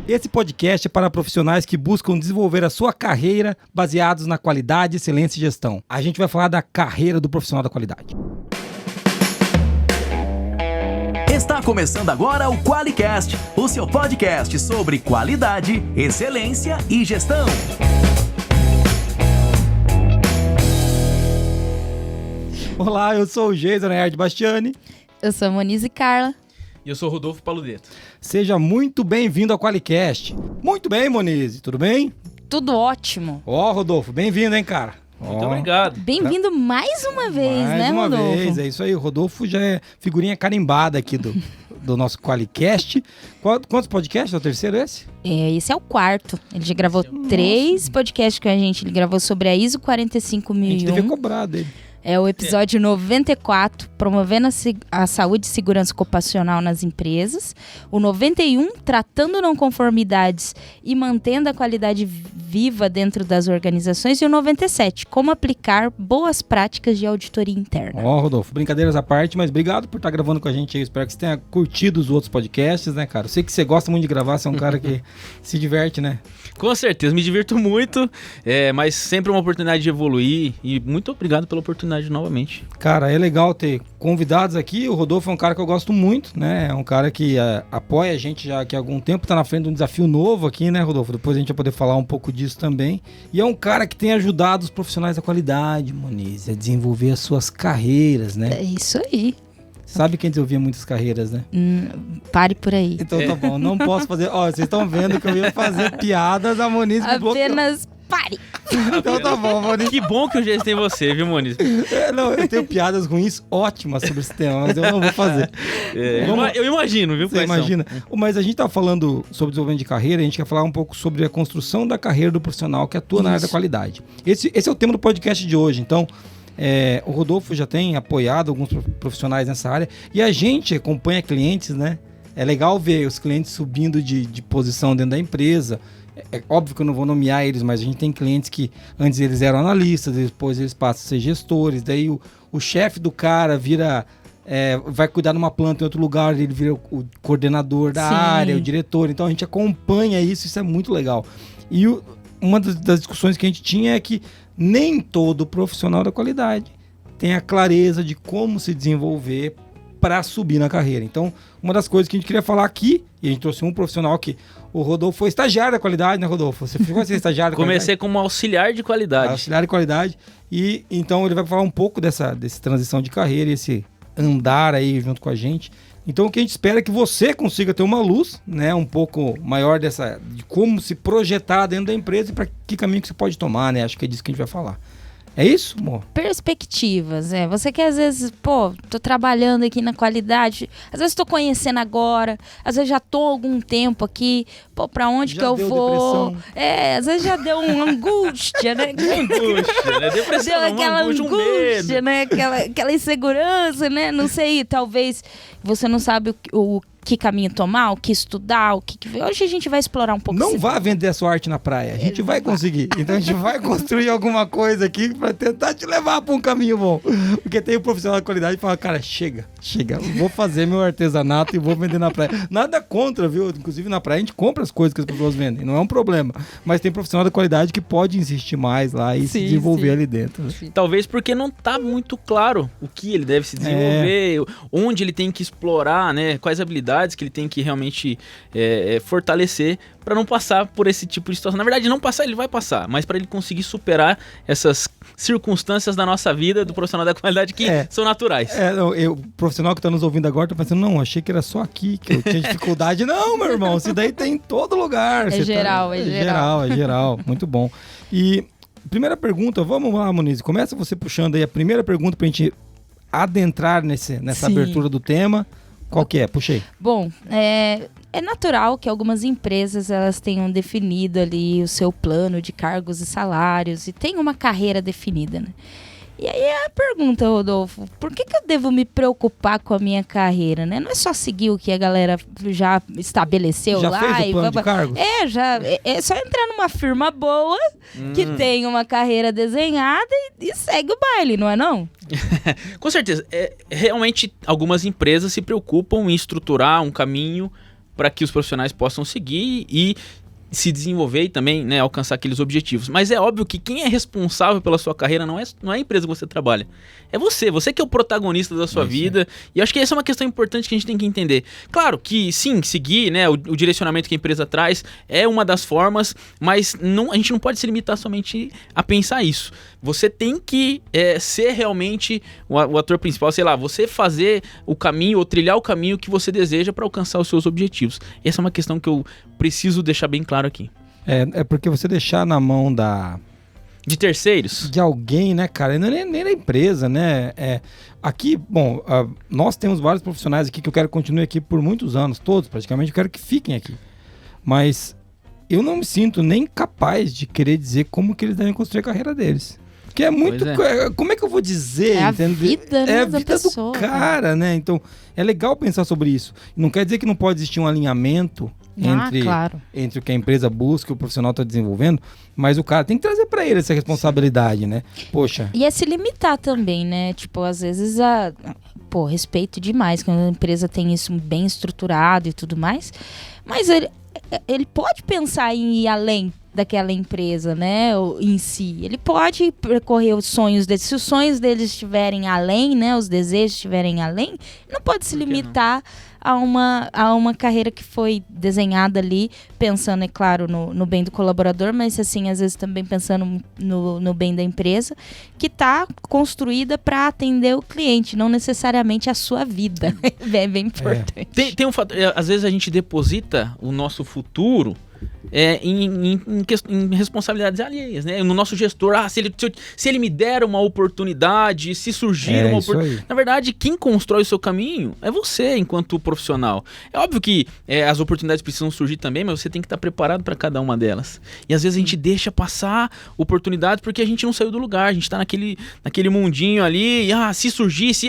Esse podcast é para profissionais que buscam desenvolver a sua carreira baseados na qualidade, excelência e gestão. A gente vai falar da carreira do profissional da qualidade. Está começando agora o QualiCast, o seu podcast sobre qualidade, excelência e gestão. Olá, eu sou o Geison Nayard Bastiani. Eu sou a Monize Carla. E eu sou o Rodolfo Paludeto. Seja muito bem-vindo ao QualiCast. Muito bem, Monize, tudo bem? Tudo ótimo. Ó, Rodolfo, bem-vindo, hein, cara? Muito obrigado. Bem-vindo mais uma vez, né, Rodolfo? Mais uma vez, é isso aí. O Rodolfo já é figurinha carimbada aqui do nosso QualiCast. Quantos podcasts? É o terceiro esse? Esse é o quarto. Ele já gravou 3 podcasts com a gente. Ele gravou sobre a ISO 45001. A gente devia cobrar dele. É o episódio 94, promovendo a saúde e segurança ocupacional nas empresas. O 91, tratando não conformidades e mantendo a qualidade viva dentro das organizações. E o 97, como aplicar boas práticas de auditoria interna. Ó, Rodolfo, brincadeiras à parte, mas obrigado por estar gravando com a gente aí. Espero que você tenha curtido os outros podcasts, né, cara? Eu sei que você gosta muito de gravar, você é um cara que se diverte, né? Com certeza, me divirto muito, mas sempre uma oportunidade de evoluir. E muito obrigado pela oportunidade novamente. Cara, é legal ter convidados aqui. O Rodolfo é um cara que eu gosto muito, né? É um cara que apoia a gente já aqui há algum tempo, tá na frente de um desafio novo aqui, né, Rodolfo? Depois a gente vai poder falar um pouco disso também. E é um cara que tem ajudado os profissionais da qualidade, Moniz, a desenvolver as suas carreiras, né? É isso aí. Sabe quem desenvolvia muitas carreiras, né? Pare por aí. Então tá bom, não posso fazer... Ó, vocês estão vendo que eu ia fazer piadas, a Moniz me bloqueou. Apenas pare. Então tá bom, Moniz. Que bom que o Geis tem você, viu, Moniz? Não, eu tenho piadas ruins ótimas sobre esse tema, mas eu não vou fazer. Eu imagino, viu, Você imagina? Mas a gente tá falando sobre desenvolvimento de carreira, a gente quer falar um pouco sobre a construção da carreira do profissional que atua na área da qualidade. Esse é o tema do podcast de hoje, então... o Rodolfo já tem apoiado alguns profissionais nessa área e a gente acompanha clientes, né? É legal ver os clientes subindo de posição dentro da empresa. É óbvio que eu não vou nomear eles, mas a gente tem clientes que antes eles eram analistas, depois eles passam a ser gestores, daí o chefe do cara vira... vai cuidar de uma planta em outro lugar, ele vira o coordenador da área, o diretor. Então a gente acompanha isso é muito legal. E uma das discussões que a gente tinha é que nem todo profissional da qualidade tem a clareza de como se desenvolver para subir na carreira. Então, uma das coisas que a gente queria falar aqui, e a gente trouxe um profissional que o Rodolfo foi estagiário da qualidade, né, Rodolfo? Você ficou a ser estagiário da qualidade? Comecei como auxiliar de qualidade. Auxiliar de qualidade. E então ele vai falar um pouco dessa transição de carreira, esse andar aí junto com a gente. Então o que a gente espera é que você consiga ter uma luz, né, um pouco maior de como se projetar dentro da empresa e para que caminho que você pode tomar, né? Acho que é disso que a gente vai falar. É isso, amor? Perspectivas, Você que às vezes, tô trabalhando aqui na qualidade, às vezes tô conhecendo agora, às vezes já tô há algum tempo aqui, pra onde já que eu vou? Depressão. Às vezes já deu uma angústia, né? Angústia, né? Depressão, deu aquela angústia, um né? Aquela insegurança, né? Não sei, talvez você não sabe o que caminho tomar, o que estudar, o que... Hoje a gente vai explorar um pouco. Não vá vender a sua arte na praia. A gente vai conseguir. Então a gente vai construir alguma coisa aqui para tentar te levar para um caminho bom. Porque tem o profissional da qualidade que fala, cara, chega. Vou fazer meu artesanato e vou vender na praia. Nada contra, viu? Inclusive na praia a gente compra as coisas que as pessoas vendem. Não é um problema. Mas tem profissional da qualidade que pode insistir mais lá e se desenvolver ali dentro. Talvez porque não tá muito claro o que ele deve se desenvolver, onde ele tem que explorar, né? Quais habilidades que ele tem que realmente fortalecer para não passar por esse tipo de situação. Na verdade, não passar, ele vai passar, mas para ele conseguir superar essas circunstâncias da nossa vida, do profissional da qualidade que são naturais. O profissional que está nos ouvindo agora está pensando, não, achei que era só aqui que eu tinha dificuldade. Não, meu irmão, isso daí tem em todo lugar. É geral. É geral. Muito bom. E primeira pergunta, vamos lá, Moniz, começa você puxando aí a primeira pergunta para a gente adentrar nessa abertura do tema. Qual que é? Puxei. Bom, é natural que algumas empresas elas tenham definido ali o seu plano de cargos e salários e tem uma carreira definida, né? E aí a pergunta, Rodolfo, por que eu devo me preocupar com a minha carreira, né? Não é só seguir o que a galera já estabeleceu já lá. Fez o plano de cargos? É só entrar numa firma boa, que tem uma carreira desenhada e segue o baile, não é não? Com certeza. Realmente, algumas empresas se preocupam em estruturar um caminho para que os profissionais possam seguir e se desenvolver e também, né, alcançar aqueles objetivos. Mas é óbvio que quem é responsável pela sua carreira não é a empresa que você trabalha. É você que é o protagonista da sua vida. E acho que essa é uma questão importante que a gente tem que entender. Claro que sim, seguir, né, o direcionamento que a empresa traz é uma das formas, mas a gente não pode se limitar somente a pensar isso. Você tem que ser realmente o ator principal, sei lá, você fazer o caminho ou trilhar o caminho que você deseja para alcançar os seus objetivos. Essa é uma questão que eu preciso deixar bem claro aqui. É porque você deixar na mão de terceiros? De alguém, né, cara? Não é nem da empresa, né? Aqui, bom, nós temos vários profissionais aqui que eu quero que continuem aqui por muitos anos, todos praticamente, eu quero que fiquem aqui. Mas eu não me sinto nem capaz de querer dizer como que eles devem construir a carreira deles. Porque é muito... Como é que eu vou dizer? A vida, né, a vida pessoa, do cara, né? Então, é legal pensar sobre isso. Não quer dizer que não pode existir um alinhamento entre o que a empresa busca e o profissional está desenvolvendo, mas o cara tem que trazer para ele essa responsabilidade, né? Poxa. E é se limitar também, né? Tipo, às vezes respeito demais quando a empresa tem isso bem estruturado e tudo mais, mas ele pode pensar em ir além daquela empresa, né, em si. Ele pode percorrer os sonhos deles. Se os sonhos deles estiverem além, né, os desejos estiverem além, não pode se limitar a uma carreira que foi desenhada ali, pensando, é claro, no bem do colaborador, mas assim, às vezes também pensando no bem da empresa, que está construída para atender o cliente, não necessariamente a sua vida. É bem importante. Tem um fato, às vezes a gente deposita o nosso futuro em responsabilidades alheias, né? No nosso gestor, se ele me der uma oportunidade, se surgir uma oportunidade... Na verdade, quem constrói o seu caminho é você, enquanto profissional. É óbvio que as oportunidades precisam surgir também, mas você tem que estar preparado para cada uma delas. E às vezes a gente deixa passar oportunidades porque a gente não saiu do lugar, a gente está naquele mundinho ali, e se surgir, se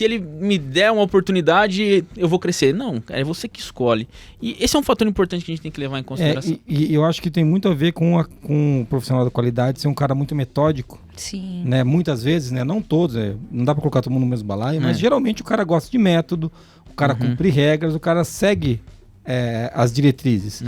ele me der uma oportunidade, eu vou crescer. Não, é você que escolhe. E esse é um fator importante que a gente tem que levar em consideração. E eu acho que tem muito a ver com o profissional da qualidade ser um cara muito metódico. Sim. Né? Muitas vezes, né? Não todos, não dá pra colocar todo mundo no mesmo balaio, mas geralmente o cara gosta de método, o cara cumpre regras, o cara segue as diretrizes.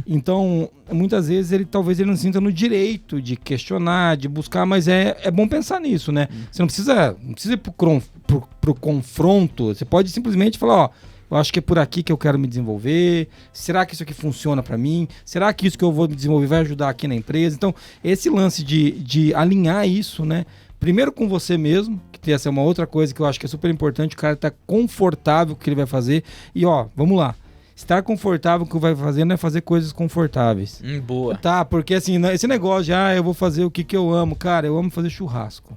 Então, muitas vezes, talvez ele não se sinta no direito de questionar, de buscar, mas é bom pensar nisso, né? Você não precisa ir pro confronto, você pode simplesmente falar, eu acho que é por aqui que eu quero me desenvolver. Será que isso aqui funciona para mim? Será que isso que eu vou me desenvolver vai ajudar aqui na empresa? Então, esse lance de alinhar isso, né? Primeiro com você mesmo, que essa é uma outra coisa que eu acho que é super importante. O cara tá confortável com o que ele vai fazer. E vamos lá. Estar confortável com o que vai fazer não é fazer coisas confortáveis. Boa. Tá, porque assim, esse negócio de eu vou fazer o que eu amo. Cara, eu amo fazer churrasco.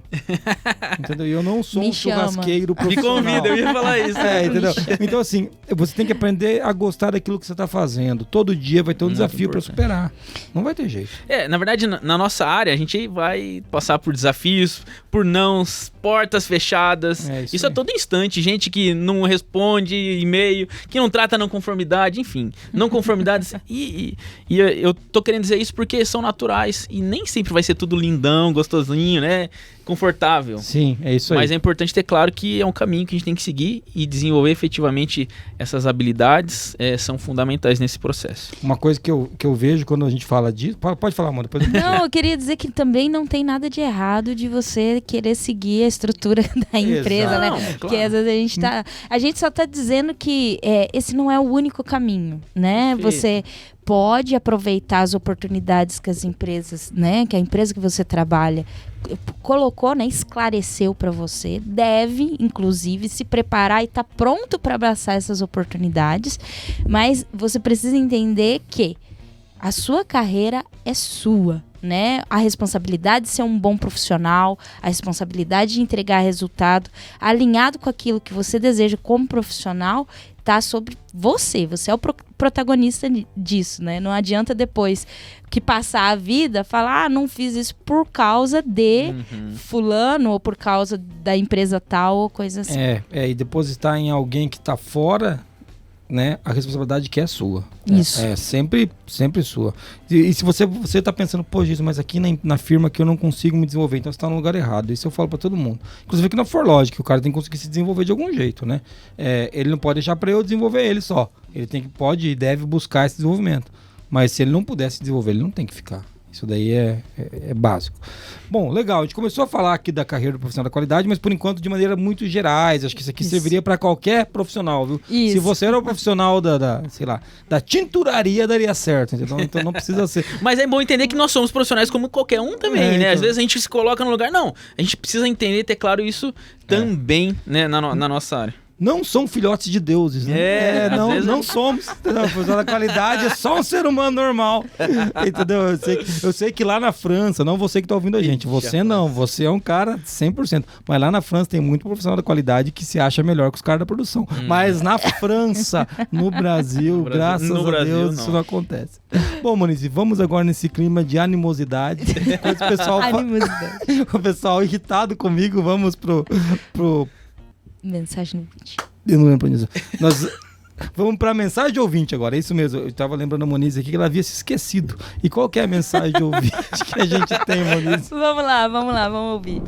Entendeu? E eu não sou churrasqueiro profissional. Me convida, eu ia falar isso. Entendeu? Então assim, você tem que aprender a gostar daquilo que você tá fazendo. Todo dia vai ter um desafio para superar. Não vai ter jeito. Na verdade, na nossa área, a gente vai passar por desafios, por nãos, portas fechadas. Isso a todo instante. Gente que não responde e-mail, que não trata não conformidade, enfim, não conformidades. e eu tô querendo dizer isso porque são naturais e nem sempre vai ser tudo lindão, gostosinho, né? Confortável. Sim, é isso aí. Mas é importante ter claro que é um caminho que a gente tem que seguir e desenvolver efetivamente essas habilidades são fundamentais nesse processo. Uma coisa que eu vejo quando a gente fala disso... Pode falar, amor. Não, eu queria dizer que também não tem nada de errado de você querer seguir a estrutura da empresa, né? Claro. Porque às vezes a gente só tá dizendo que esse não é o único caminho, né? Perfeito. Você pode aproveitar as oportunidades que as empresas, né? Que a empresa que você trabalha colocou, né? Esclareceu para você. Deve, inclusive, se preparar e estar pronto para abraçar essas oportunidades. Mas você precisa entender que a sua carreira é sua, né? A responsabilidade de ser um bom profissional, a responsabilidade de entregar resultado alinhado com aquilo que você deseja como profissional, tá sobre você. Você é o protagonista disso, né? Não adianta depois que passar a vida falar, não fiz isso por causa de fulano ou por causa da empresa tal ou coisa assim. E depositar em alguém que tá fora né, a responsabilidade que é sua. Isso. É sempre sua. E se você tá pensando, pô, Jesus, mas aqui na firma que eu não consigo me desenvolver, então você tá no lugar errado. Isso eu falo pra todo mundo. Inclusive aqui na ForLogic, o cara tem que conseguir se desenvolver de algum jeito, né? Ele não pode deixar pra eu desenvolver ele só. Ele pode e deve buscar esse desenvolvimento. Mas se ele não puder se desenvolver, ele não tem que ficar. Isso daí é básico. Bom, legal. A gente começou a falar aqui da carreira do profissional da qualidade, mas por enquanto de maneira muito gerais. Acho que isso aqui serviria para qualquer profissional, viu? Isso. Se você era um profissional da tinturaria, daria certo, entendeu? Então não precisa ser. Mas é bom entender que nós somos profissionais como qualquer um também, né? Então. Às vezes a gente se coloca no lugar. Não, a gente precisa entender e ter claro isso também, né, na nossa área. Não são filhotes de deuses, né? Não somos. Entendeu? O profissional da qualidade é só um ser humano normal. Entendeu? Eu sei que lá na França, não você que tá ouvindo a gente, você não, você é um cara 100%. Mas lá na França tem muito profissional da qualidade que se acha melhor que os caras da produção. Mas na França, no Brasil, graças a Deus, isso não acontece. Bom, Moniz, vamos agora nesse clima de animosidade. O pessoal irritado comigo, vamos pro Mensagem do ouvinte. Eu não lembro disso. Nós vamos para a mensagem de ouvinte agora. É isso mesmo. Eu estava lembrando a Moniz aqui que ela havia se esquecido. E qual que é a mensagem de ouvinte que a gente tem, Moniz? Vamos lá, vamos ouvir.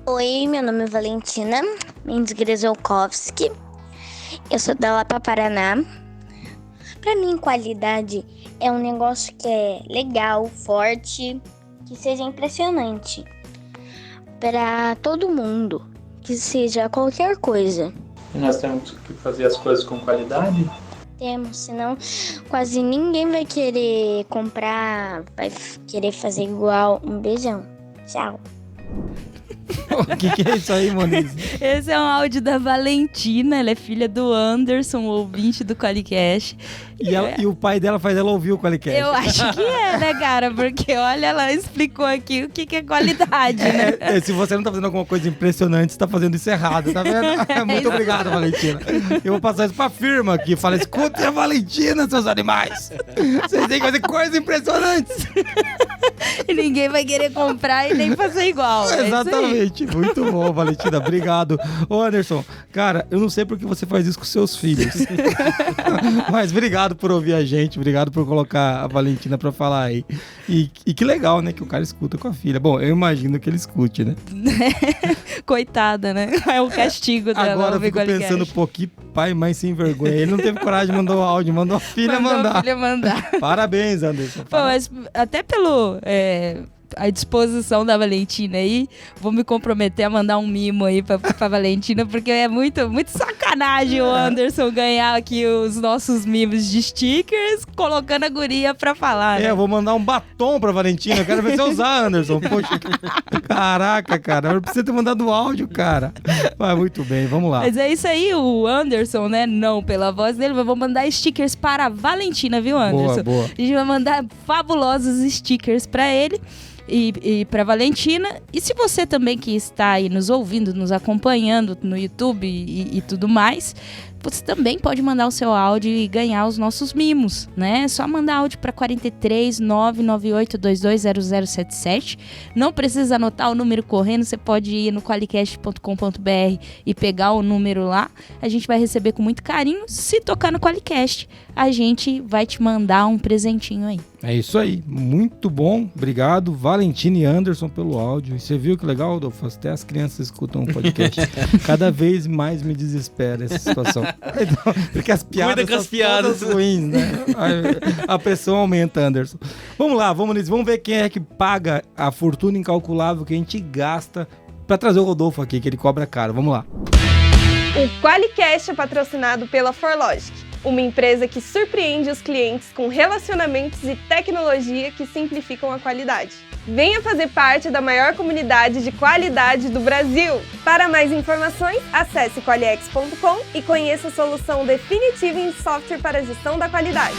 Oi, meu nome é Valentina Mendes Grzelkowski. Eu sou da Lapa, Paraná. Para mim, qualidade é um negócio que é legal, forte, que seja impressionante para todo mundo. Que seja qualquer coisa. E nós temos que fazer as coisas com qualidade? Temos, senão quase ninguém vai querer comprar, vai querer fazer igual. Um beijão. Tchau. O que é isso aí, Moniz? Esse é um áudio da Valentina, ela é filha do Anderson, ouvinte do Qualicast. E o pai dela faz ela ouvir o Qualicast. Eu acho que é, né, cara? Porque, olha, ela explicou aqui o que é qualidade, né? Se você não tá fazendo alguma coisa impressionante, você tá fazendo isso errado, tá vendo? Muito obrigado, Valentina. Eu vou passar isso pra firma aqui. Fala, escutem a Valentina, seus animais. Vocês têm que fazer coisas impressionantes. E ninguém vai querer comprar e nem fazer igual. Exatamente. Muito bom, Valentina. Obrigado. Ô, Anderson, cara, eu não sei por que você faz isso com seus filhos. Mas obrigado por ouvir a gente. Obrigado por colocar a Valentina pra falar aí. E que legal, né? Que o cara escuta com a filha. Bom, eu imagino que ele escute, né? Coitada, né? É o castigo dela. Agora eu fico pensando, pô, que pai e mãe sem vergonha. Ele não teve coragem de mandar o áudio, mandou a filha mandar. Parabéns, Anderson. Pô, mas até pelo... a disposição da Valentina aí, vou me comprometer a mandar um mimo aí pra Valentina, porque é muito sacanagem o Anderson ganhar aqui os nossos mimos de stickers, colocando a guria pra falar, né? Eu vou mandar um batom pra Valentina, eu quero ver você usar, Anderson. Poxa, caraca, cara, eu preciso ter mandado áudio, cara. Vai, muito bem, vamos lá. Mas é isso aí, o Anderson, né, não pela voz dele, mas vou mandar stickers para a Valentina, viu, Anderson? Boa. A gente vai mandar fabulosos stickers pra ele. E para Valentina. E se você também que está aí nos ouvindo, nos acompanhando no YouTube e tudo mais, você também pode mandar o seu áudio e ganhar os nossos mimos, né? É só mandar áudio para 43 998 220077. Não precisa anotar o número correndo, você pode ir no qualicast.com.br e pegar o número lá. A gente vai receber com muito carinho. Se tocar no Qualicast, a gente vai te mandar um presentinho aí. É isso aí, muito bom, obrigado Valentina e Anderson pelo áudio. E você viu que legal, Adolfo? Até as crianças escutam o podcast. Cada vez mais me desespera essa situação. Então, porque as piadas são todas ruins, né? A pressão aumenta, Anderson. Vamos lá, vamos ver quem é que paga a fortuna incalculável que a gente gasta pra trazer o Rodolfo aqui, que ele cobra caro. Vamos lá. O Qualicast é patrocinado pela ForLogic, uma empresa que surpreende os clientes com relacionamentos e tecnologia que simplificam a qualidade. Venha fazer parte da maior comunidade de qualidade do Brasil! Para mais informações, acesse qualiex.com e conheça a solução definitiva em software para gestão da qualidade.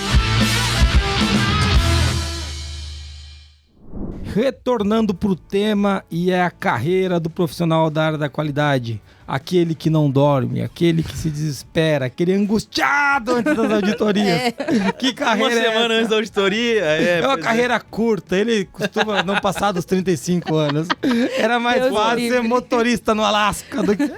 Retornando pro tema, e é a carreira do profissional da área da qualidade. Aquele que não dorme, aquele que se desespera, aquele angustiado antes das auditorias. Que carreira uma semana antes da auditoria. É uma carreira curta, ele costuma não passar dos 35 anos. Era mais fácil ser motorista no Alasca do que...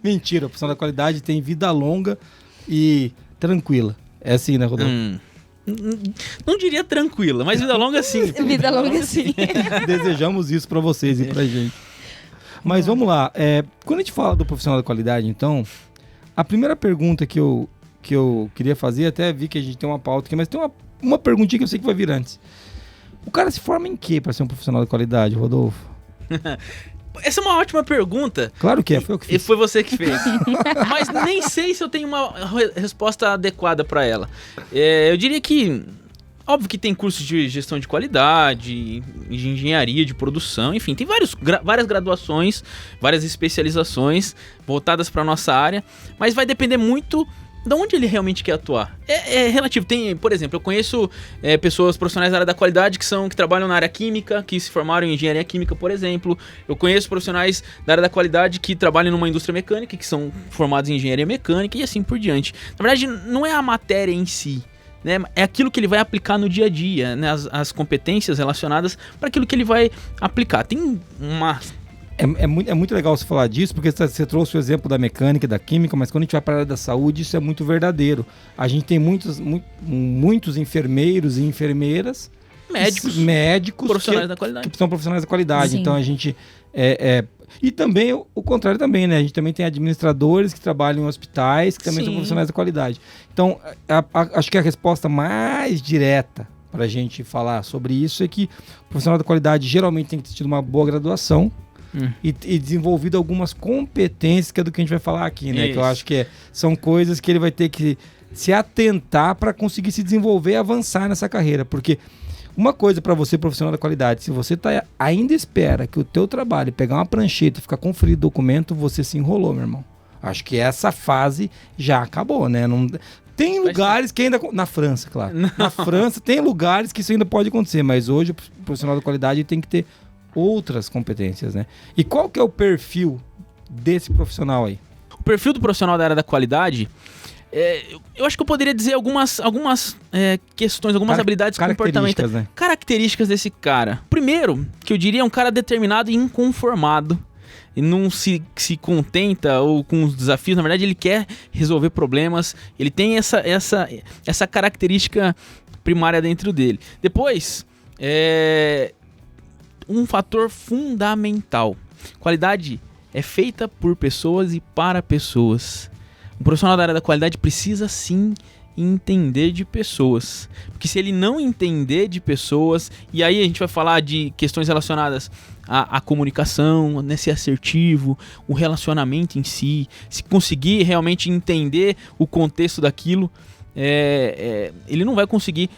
Mentira, o profissional da qualidade tem vida longa e tranquila. É assim, né, Rodolfo? Não diria tranquila, mas vida longa sim. Vida longa sim. Desejamos isso pra vocês e pra gente. Mas vamos lá. Quando a gente fala do profissional da qualidade, então, a primeira pergunta que eu queria fazer, até vi que a gente tem uma pauta aqui, mas tem uma perguntinha que eu sei que vai vir antes. O cara se forma em quê pra ser um profissional da qualidade, Rodolfo? Essa é uma ótima pergunta. Claro que foi eu que fiz. E foi você que fez. Mas nem sei se eu tenho uma resposta adequada para ela. Eu diria que, óbvio que tem cursos de gestão de qualidade, de engenharia, de produção, enfim, tem várias graduações, várias especializações voltadas para nossa área, mas vai depender muito de onde ele realmente quer atuar. É relativo. Tem, por exemplo, eu conheço pessoas profissionais da área da qualidade que trabalham na área química, que se formaram em engenharia química, por exemplo. Eu conheço profissionais da área da qualidade que trabalham numa indústria mecânica, que são formados em engenharia mecânica e assim por diante. Na verdade, não é a matéria em si, né? É aquilo que ele vai aplicar no dia a dia, né? As competências relacionadas para aquilo que ele vai aplicar. Tem uma... É muito legal você falar disso, porque você trouxe o exemplo da mecânica e da química, mas quando a gente vai para a área da saúde, isso é muito verdadeiro. A gente tem muitos enfermeiros e enfermeiras, médicos profissionais da qualidade. Que são profissionais da qualidade. Sim. Então a gente... E também o contrário também, né? A gente também tem administradores que trabalham em hospitais, que também são profissionais da qualidade. Então, acho que a resposta mais direta para a gente falar sobre isso é que o profissional da qualidade geralmente tem que ter tido uma boa graduação, e desenvolvido algumas competências, que é do que a gente vai falar aqui, né? Isso. Que eu acho que são coisas que ele vai ter que se atentar para conseguir se desenvolver e avançar nessa carreira. Porque uma coisa para você, profissional da qualidade, se você ainda espera que o teu trabalho pegar uma prancheta e ficar conferido o documento, você se enrolou, meu irmão. Acho que essa fase já acabou, né? Tem lugares que ainda... Na França, claro. Não. Na França tem lugares que isso ainda pode acontecer, mas hoje o profissional da qualidade tem que ter outras competências, né? E qual que é o perfil desse profissional aí? O perfil do profissional da área da qualidade, eu acho que eu poderia dizer algumas questões, algumas habilidades comportamentais. Né? Características desse cara. Primeiro, que eu diria é um cara determinado e inconformado. E não se contenta ou com os desafios. Na verdade, ele quer resolver problemas. Ele tem essa característica primária dentro dele. Depois, um fator fundamental. Qualidade é feita por pessoas e para pessoas. O profissional da área da qualidade precisa sim entender de pessoas. Porque se ele não entender de pessoas, e aí a gente vai falar de questões relacionadas à comunicação, né, ser assertivo, o relacionamento em si, se conseguir realmente entender o contexto daquilo, ele não vai conseguir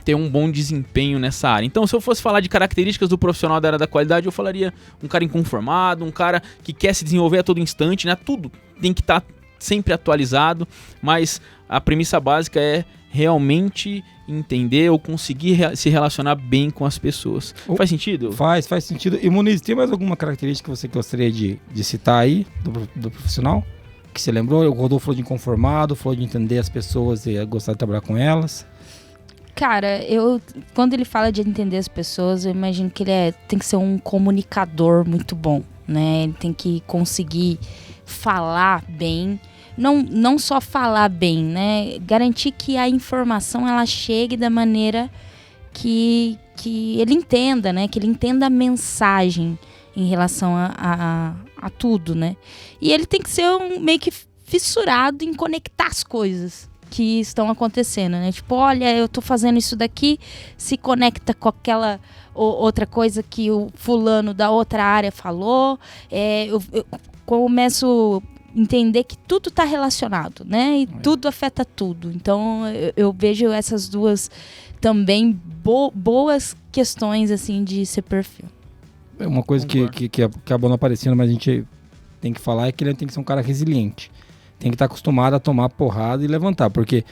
ter um bom desempenho nessa área. Então, se eu fosse falar de características do profissional da área da qualidade, eu falaria um cara inconformado, um cara que quer se desenvolver a todo instante, né? Tudo tem que estar sempre atualizado, mas a premissa básica é realmente entender ou conseguir se relacionar bem com as pessoas. Faz sentido? Faz sentido. E Muniz, tem mais alguma característica que você gostaria de citar aí do profissional? Que você lembrou? O Rodolfo falou de inconformado, falou de entender as pessoas e gostar de trabalhar com elas. Cara, quando ele fala de entender as pessoas, eu imagino que ele tem que ser um comunicador muito bom, né? Ele tem que conseguir falar bem, não só falar bem, né? Garantir que a informação ela chegue da maneira que ele entenda, né? Que ele entenda a mensagem em relação a tudo, né? E ele tem que ser meio que fissurado em conectar as coisas que estão acontecendo, né? Tipo, olha, eu tô fazendo isso daqui, se conecta com aquela outra coisa que o fulano da outra área falou, eu começo a entender que tudo tá relacionado, né? E tudo afeta tudo. Então, eu vejo essas duas também boas questões, assim, de ser perfil. É uma coisa que acabou não aparecendo, mas a gente tem que falar, é que ele tem que ser um cara resiliente. Tem que estar acostumado a tomar porrada e levantar, porque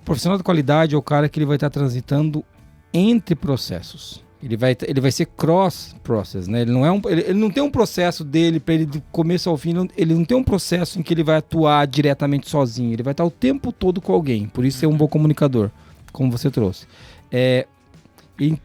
o profissional de qualidade é o cara que ele vai estar transitando entre processos. Ele vai ser cross-process, né? Ele não tem um processo dele para ele do começo ao fim, ele não tem um processo em que ele vai atuar diretamente sozinho. Ele vai estar o tempo todo com alguém, por isso é um bom comunicador, como você trouxe.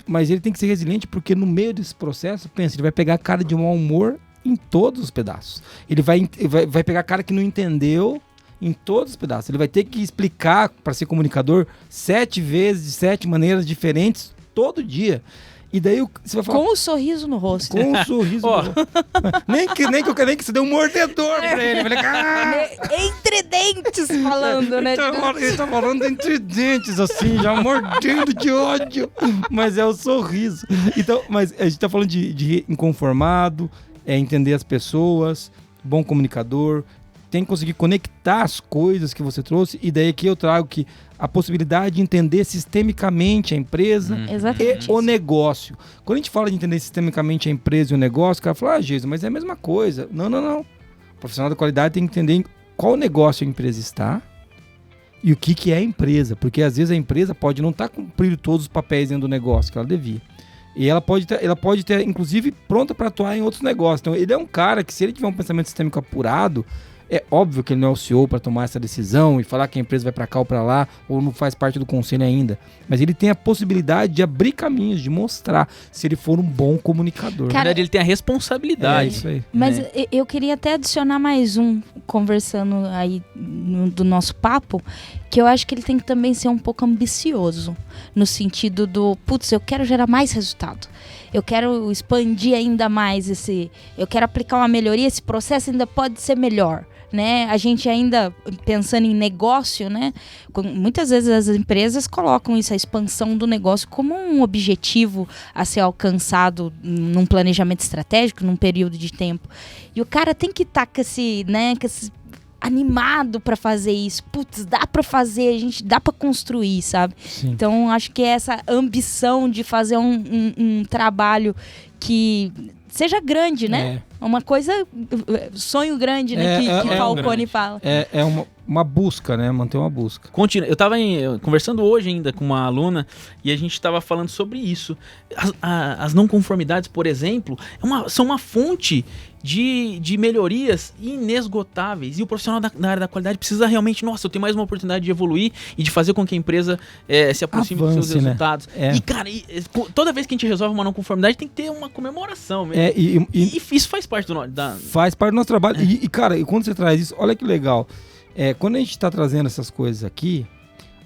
Mas ele tem que ser resiliente porque no meio desse processo, ele vai pegar a cara de mau humor em todos os pedaços. Ele vai pegar cara que não entendeu em todos os pedaços. Ele vai ter que explicar para ser comunicador 7 vezes, de 7 maneiras diferentes, todo dia. E daí você vai falar... Com um sorriso no rosto. Com um sorriso no rosto. nem que você deu um mordedor pra ele. Falei, Entre dentes falando, né? Ele tá falando entre dentes, assim, já mordendo de ódio. Mas é o sorriso. Então, mas a gente tá falando de inconformado, entender as pessoas, bom comunicador, tem que conseguir conectar as coisas que você trouxe, e daí aqui eu trago que a possibilidade de entender sistemicamente a empresa e o negócio. Quando a gente fala de entender sistemicamente a empresa e o negócio, o cara fala, Jesus, mas é a mesma coisa. Não. O profissional da qualidade tem que entender em qual negócio a empresa está e o que é a empresa, porque às vezes a empresa pode não estar cumprindo todos os papéis dentro do negócio que ela devia. E ela pode ter, inclusive, pronta para atuar em outros negócios. Então, ele é um cara que, se ele tiver um pensamento sistêmico apurado, é óbvio que ele não é o CEO para tomar essa decisão e falar que a empresa vai para cá ou para lá, ou não faz parte do conselho ainda. Mas ele tem a possibilidade de abrir caminhos, de mostrar, se ele for um bom comunicador. Na verdade, ele tem a responsabilidade. É isso aí. Mas eu queria até adicionar mais um, conversando aí do nosso papo, que eu acho que ele tem que também ser um pouco ambicioso, no sentido do, putz, eu quero gerar mais resultado. Eu quero expandir ainda mais eu quero aplicar uma melhoria, esse processo ainda pode ser melhor. Né? A gente ainda pensando em negócio, né? Muitas vezes as empresas colocam isso, a expansão do negócio, como um objetivo a ser alcançado num planejamento estratégico, num período de tempo. E o cara tem que estar com esse animado para fazer isso. Putz, dá para fazer, dá para construir, sabe? Sim. Então, acho que essa ambição de fazer um trabalho que seja grande, né? Uma coisa, sonho grande, né? Que Falcone fala. É uma busca, né? Manter uma busca. Eu estava conversando hoje ainda com uma aluna e a gente estava falando sobre isso. As não conformidades, por exemplo, são uma fonte de melhorias inesgotáveis. E o profissional da área da qualidade precisa realmente, eu tenho mais uma oportunidade de evoluir e de fazer com que a empresa se aproxime dos seus resultados. Né? E, cara, toda vez que a gente resolve uma não conformidade, tem que ter uma comemoração mesmo. E isso faz parte faz parte do nosso trabalho. E, cara, quando você traz isso, olha que legal. Quando a gente está trazendo essas coisas aqui,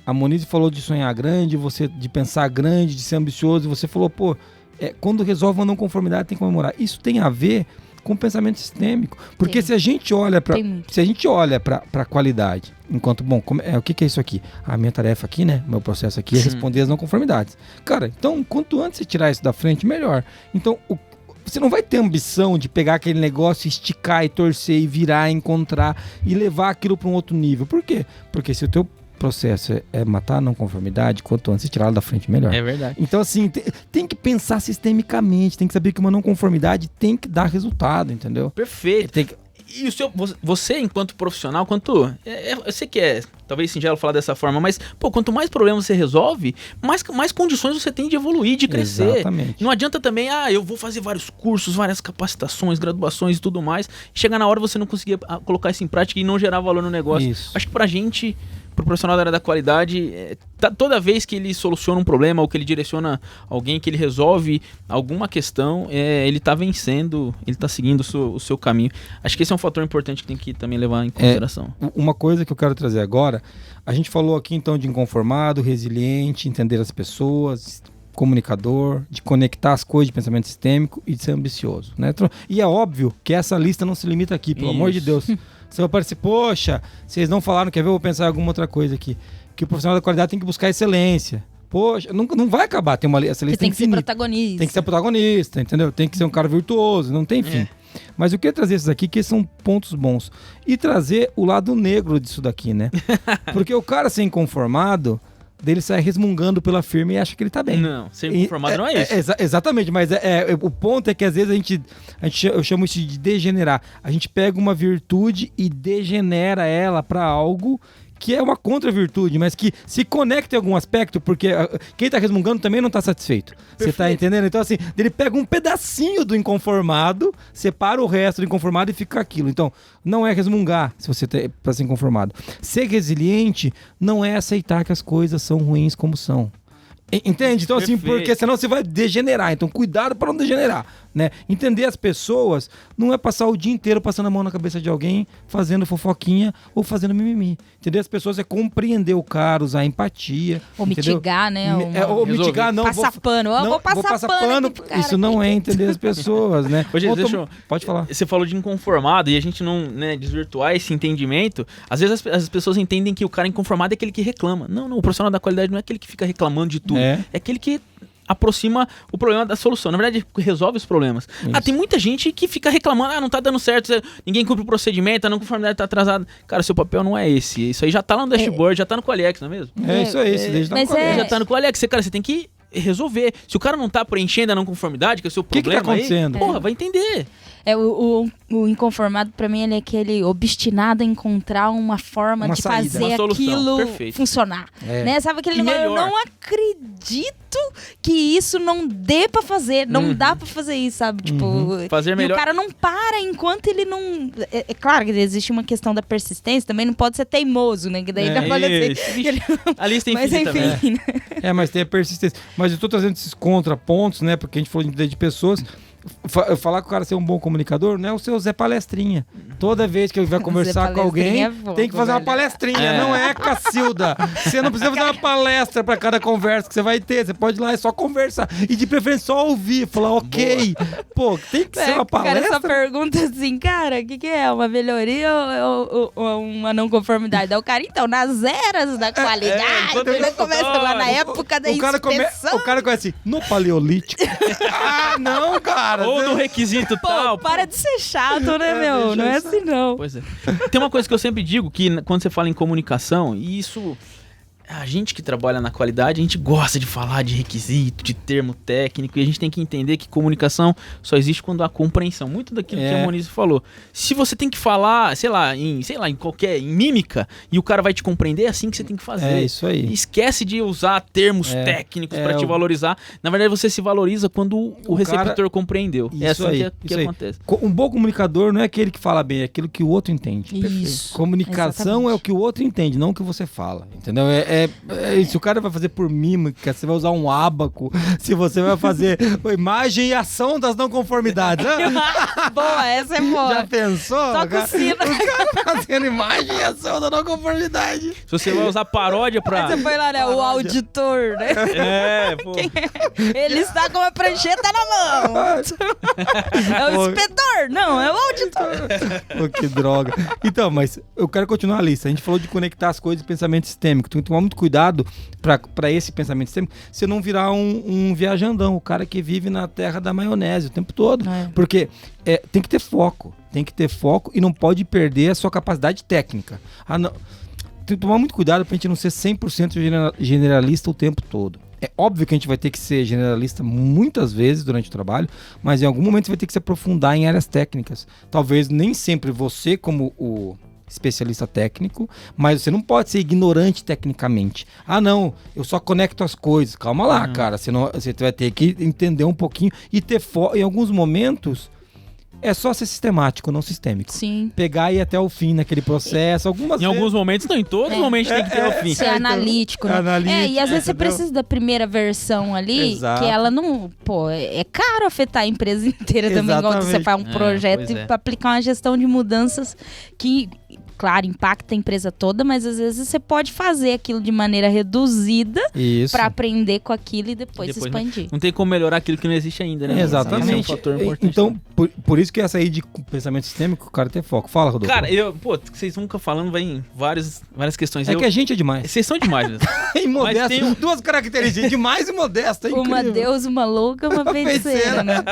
a Monize falou de sonhar grande, de pensar grande, de ser ambicioso, e você falou, quando resolve uma não conformidade tem que comemorar. Isso tem a ver com o pensamento sistêmico. Porque se a gente olha para a qualidade, enquanto, o que é isso aqui? A minha tarefa aqui, né? O meu processo aqui é responder as não conformidades. Cara, então, quanto antes você tirar isso da frente, melhor. Então, você não vai ter ambição de pegar aquele negócio, esticar e torcer e virar, encontrar e levar aquilo para um outro nível. Por quê? Porque se o teu processo é matar a não conformidade, quanto antes você tirar ela da frente, melhor. É verdade. Então, assim, tem que pensar sistemicamente, tem que saber que uma não conformidade tem que dar resultado, entendeu? Perfeito. E você, enquanto profissional, eu sei que é talvez singelo falar dessa forma, mas quanto mais problemas você resolve, mais condições você tem de evoluir, de crescer. Exatamente. Não adianta também, eu vou fazer vários cursos, várias capacitações, graduações e tudo mais, chegar na hora você não conseguir colocar isso em prática e não gerar valor no negócio. Isso. Acho que pra gente, pro profissional da área da qualidade, toda vez que ele soluciona um problema ou que ele direciona alguém, que ele resolve alguma questão, ele tá vencendo, ele tá seguindo o seu caminho. Acho que esse é um fator importante que tem que também levar em consideração. Uma coisa que eu quero trazer agora, a gente falou aqui então de inconformado, resiliente, entender as pessoas, comunicador, de conectar as coisas de pensamento sistêmico e de ser ambicioso, né? E é óbvio que essa lista não se limita aqui, pelo amor de Deus. Você vai parecer, poxa, vocês não falaram, quer ver? Eu vou pensar em alguma outra coisa aqui. Que o profissional da qualidade tem que buscar excelência. Poxa, não vai acabar, essa lista você tem infinita. que ser protagonista. Tem que ser protagonista, entendeu? Tem que ser um cara virtuoso, não tem fim. Mas eu queria trazer esses aqui, que são pontos bons. E trazer o lado negro disso daqui, né? Porque o cara ser inconformado, dele sai resmungando pela firma e acha que ele tá bem. Não, ser inconformado não é isso. Exatamente, mas o ponto é que às vezes eu chamo isso de degenerar. A gente pega uma virtude e degenera ela para algo que é uma contra-virtude, mas que se conecta em algum aspecto, porque quem tá resmungando também não tá satisfeito. Você tá entendendo? Então, assim, ele pega um pedacinho do inconformado, separa o resto do inconformado e fica aquilo. Então, não é resmungar se você tá ser inconformado. Ser resiliente não é aceitar que as coisas são ruins como são. Entende? Então, assim, porque senão você vai degenerar. Então, cuidado para não degenerar. né? Entender as pessoas não é passar o dia inteiro passando a mão na cabeça de alguém, fazendo fofoquinha ou fazendo mimimi. Entender as pessoas é compreender o cara, usar empatia. Ou entendeu? mitigar, né? Ou mitigar, não. Passar pano. Vou passar pano aqui pro cara. Isso não é entender as pessoas, né? Ô, gente, pode falar. Você falou de inconformado e a gente não, né, desvirtuar esse entendimento. Às vezes as pessoas entendem que o cara inconformado é aquele que reclama. Não, o profissional da qualidade não é aquele que fica reclamando de tudo. É aquele que aproxima o problema da solução. Na verdade, resolve os problemas. Isso. Tem muita gente que fica reclamando, não tá dando certo, ninguém cumpre o procedimento, a não conformidade tá atrasada. Cara, seu papel não é esse. Isso aí já tá lá no dashboard, já tá no Qualiex, não é mesmo? Isso aí, já tá no Qualiex. Cara, você tem que resolver. Se o cara não tá preenchendo a não conformidade, que é o seu problema, que tá acontecendo? Aí, porra, vai entender. O inconformado, pra mim, ele é aquele obstinado a encontrar uma forma de saída, fazer aquilo Perfeito. funcionar. Né? Sabe aquele negócio? Eu não acredito que isso não dê pra fazer. Não dá pra fazer isso, sabe? Tipo, fazer melhor. E o cara não para enquanto ele não... É claro que existe uma questão da persistência, também não pode ser teimoso, né? Que daí ele pode ser... A lista é mas infinita, enfim, né? Mas tem a persistência. Mas eu tô trazendo esses contrapontos, né? Porque a gente falou de pessoas... Falar que o cara ser um bom comunicador não é o seu Zé Palestrinha. Toda vez que ele vai conversar com alguém, tem que fazer uma palestrinha. Não é, Cacilda. Você não precisa fazer uma palestra pra cada conversa que você vai ter. Você pode ir lá e só conversar. E de preferência só ouvir. Falar, ok. Pô, tem que ser uma palestra. O cara só pergunta assim, cara, o que é? Uma melhoria ou uma não conformidade? Aí o cara, então, nas eras da qualidade, ele começa lá na época da inspeção. O cara começa assim, no Paleolítico. Não, cara. Ou no requisito tal. Para de ser chato, né, meu? Não é assim, não. Pois é. Tem uma coisa que eu sempre digo, que quando você fala em comunicação, e isso... A gente que trabalha na qualidade, a gente gosta de falar de requisito, de termo técnico, e a gente tem que entender que comunicação só existe quando há compreensão. Muito daquilo que a Moniz falou. Se você tem que falar, em mímica, e o cara vai te compreender, é assim que você tem que fazer. É isso aí. Esquece de usar termos técnicos para te valorizar. Na verdade, você se valoriza quando o receptor compreendeu. É assim que acontece. Um bom comunicador não é aquele que fala bem, é aquilo que o outro entende. Isso. Comunicação é o que o outro entende, não o que você fala. Entendeu? Se o cara vai fazer por mímica, você vai usar um ábaco, se você vai fazer imagem e ação das não conformidades. Boa, essa é boa. Já pensou? Toca o sino. O cara fazendo imagem e ação da não conformidade. Se você vai usar paródia pra... Você foi lá, né? O auditor, né? Pô. Ele está com a prancheta na mão. É o inspetor. Não, é o auditor. Pô, que droga. Então, mas eu quero continuar a lista. A gente falou de conectar as coisas e pensamento sistêmico. Tem que tomar muito cuidado para esse pensamento sistêmico, você não virar um viajandão, o cara que vive na terra da maionese o tempo todo. Porque tem que ter foco. Tem que ter foco e não pode perder a sua capacidade técnica. Tem que tomar muito cuidado pra gente não ser 100% generalista o tempo todo. É óbvio que a gente vai ter que ser generalista muitas vezes durante o trabalho, mas em algum momento você vai ter que se aprofundar em áreas técnicas. Talvez nem sempre você, como o especialista técnico, mas você não pode ser ignorante tecnicamente. Não, eu só conecto as coisas. Calma lá, cara. Você vai ter que entender um pouquinho e ter foco. Em alguns momentos, é só ser sistemático, não sistêmico. Sim. Pegar e ir até o fim naquele processo. Alguns momentos, não, em todos os momentos tem que ter o fim. Ser analítico, né? E às vezes você precisa da primeira versão ali, que ela não... Pô, é caro afetar a empresa inteira também, igual você faz um projeto e aplicar uma gestão de mudanças que... Claro, impacta a empresa toda, mas às vezes você pode fazer aquilo de maneira reduzida para aprender com aquilo e depois expandir. Não tem como melhorar aquilo que não existe ainda, né? Exatamente. Esse é um fator importante. Então, por isso que essa aí de pensamento sistêmico, o cara tem foco. Fala, Rodolfo. Cara, vocês nunca falando, vai em várias questões. Que a gente é demais. Vocês são demais mesmo. E modesto. Duas características, demais e modesto. É uma deusa, uma louca, uma feiticeira, né?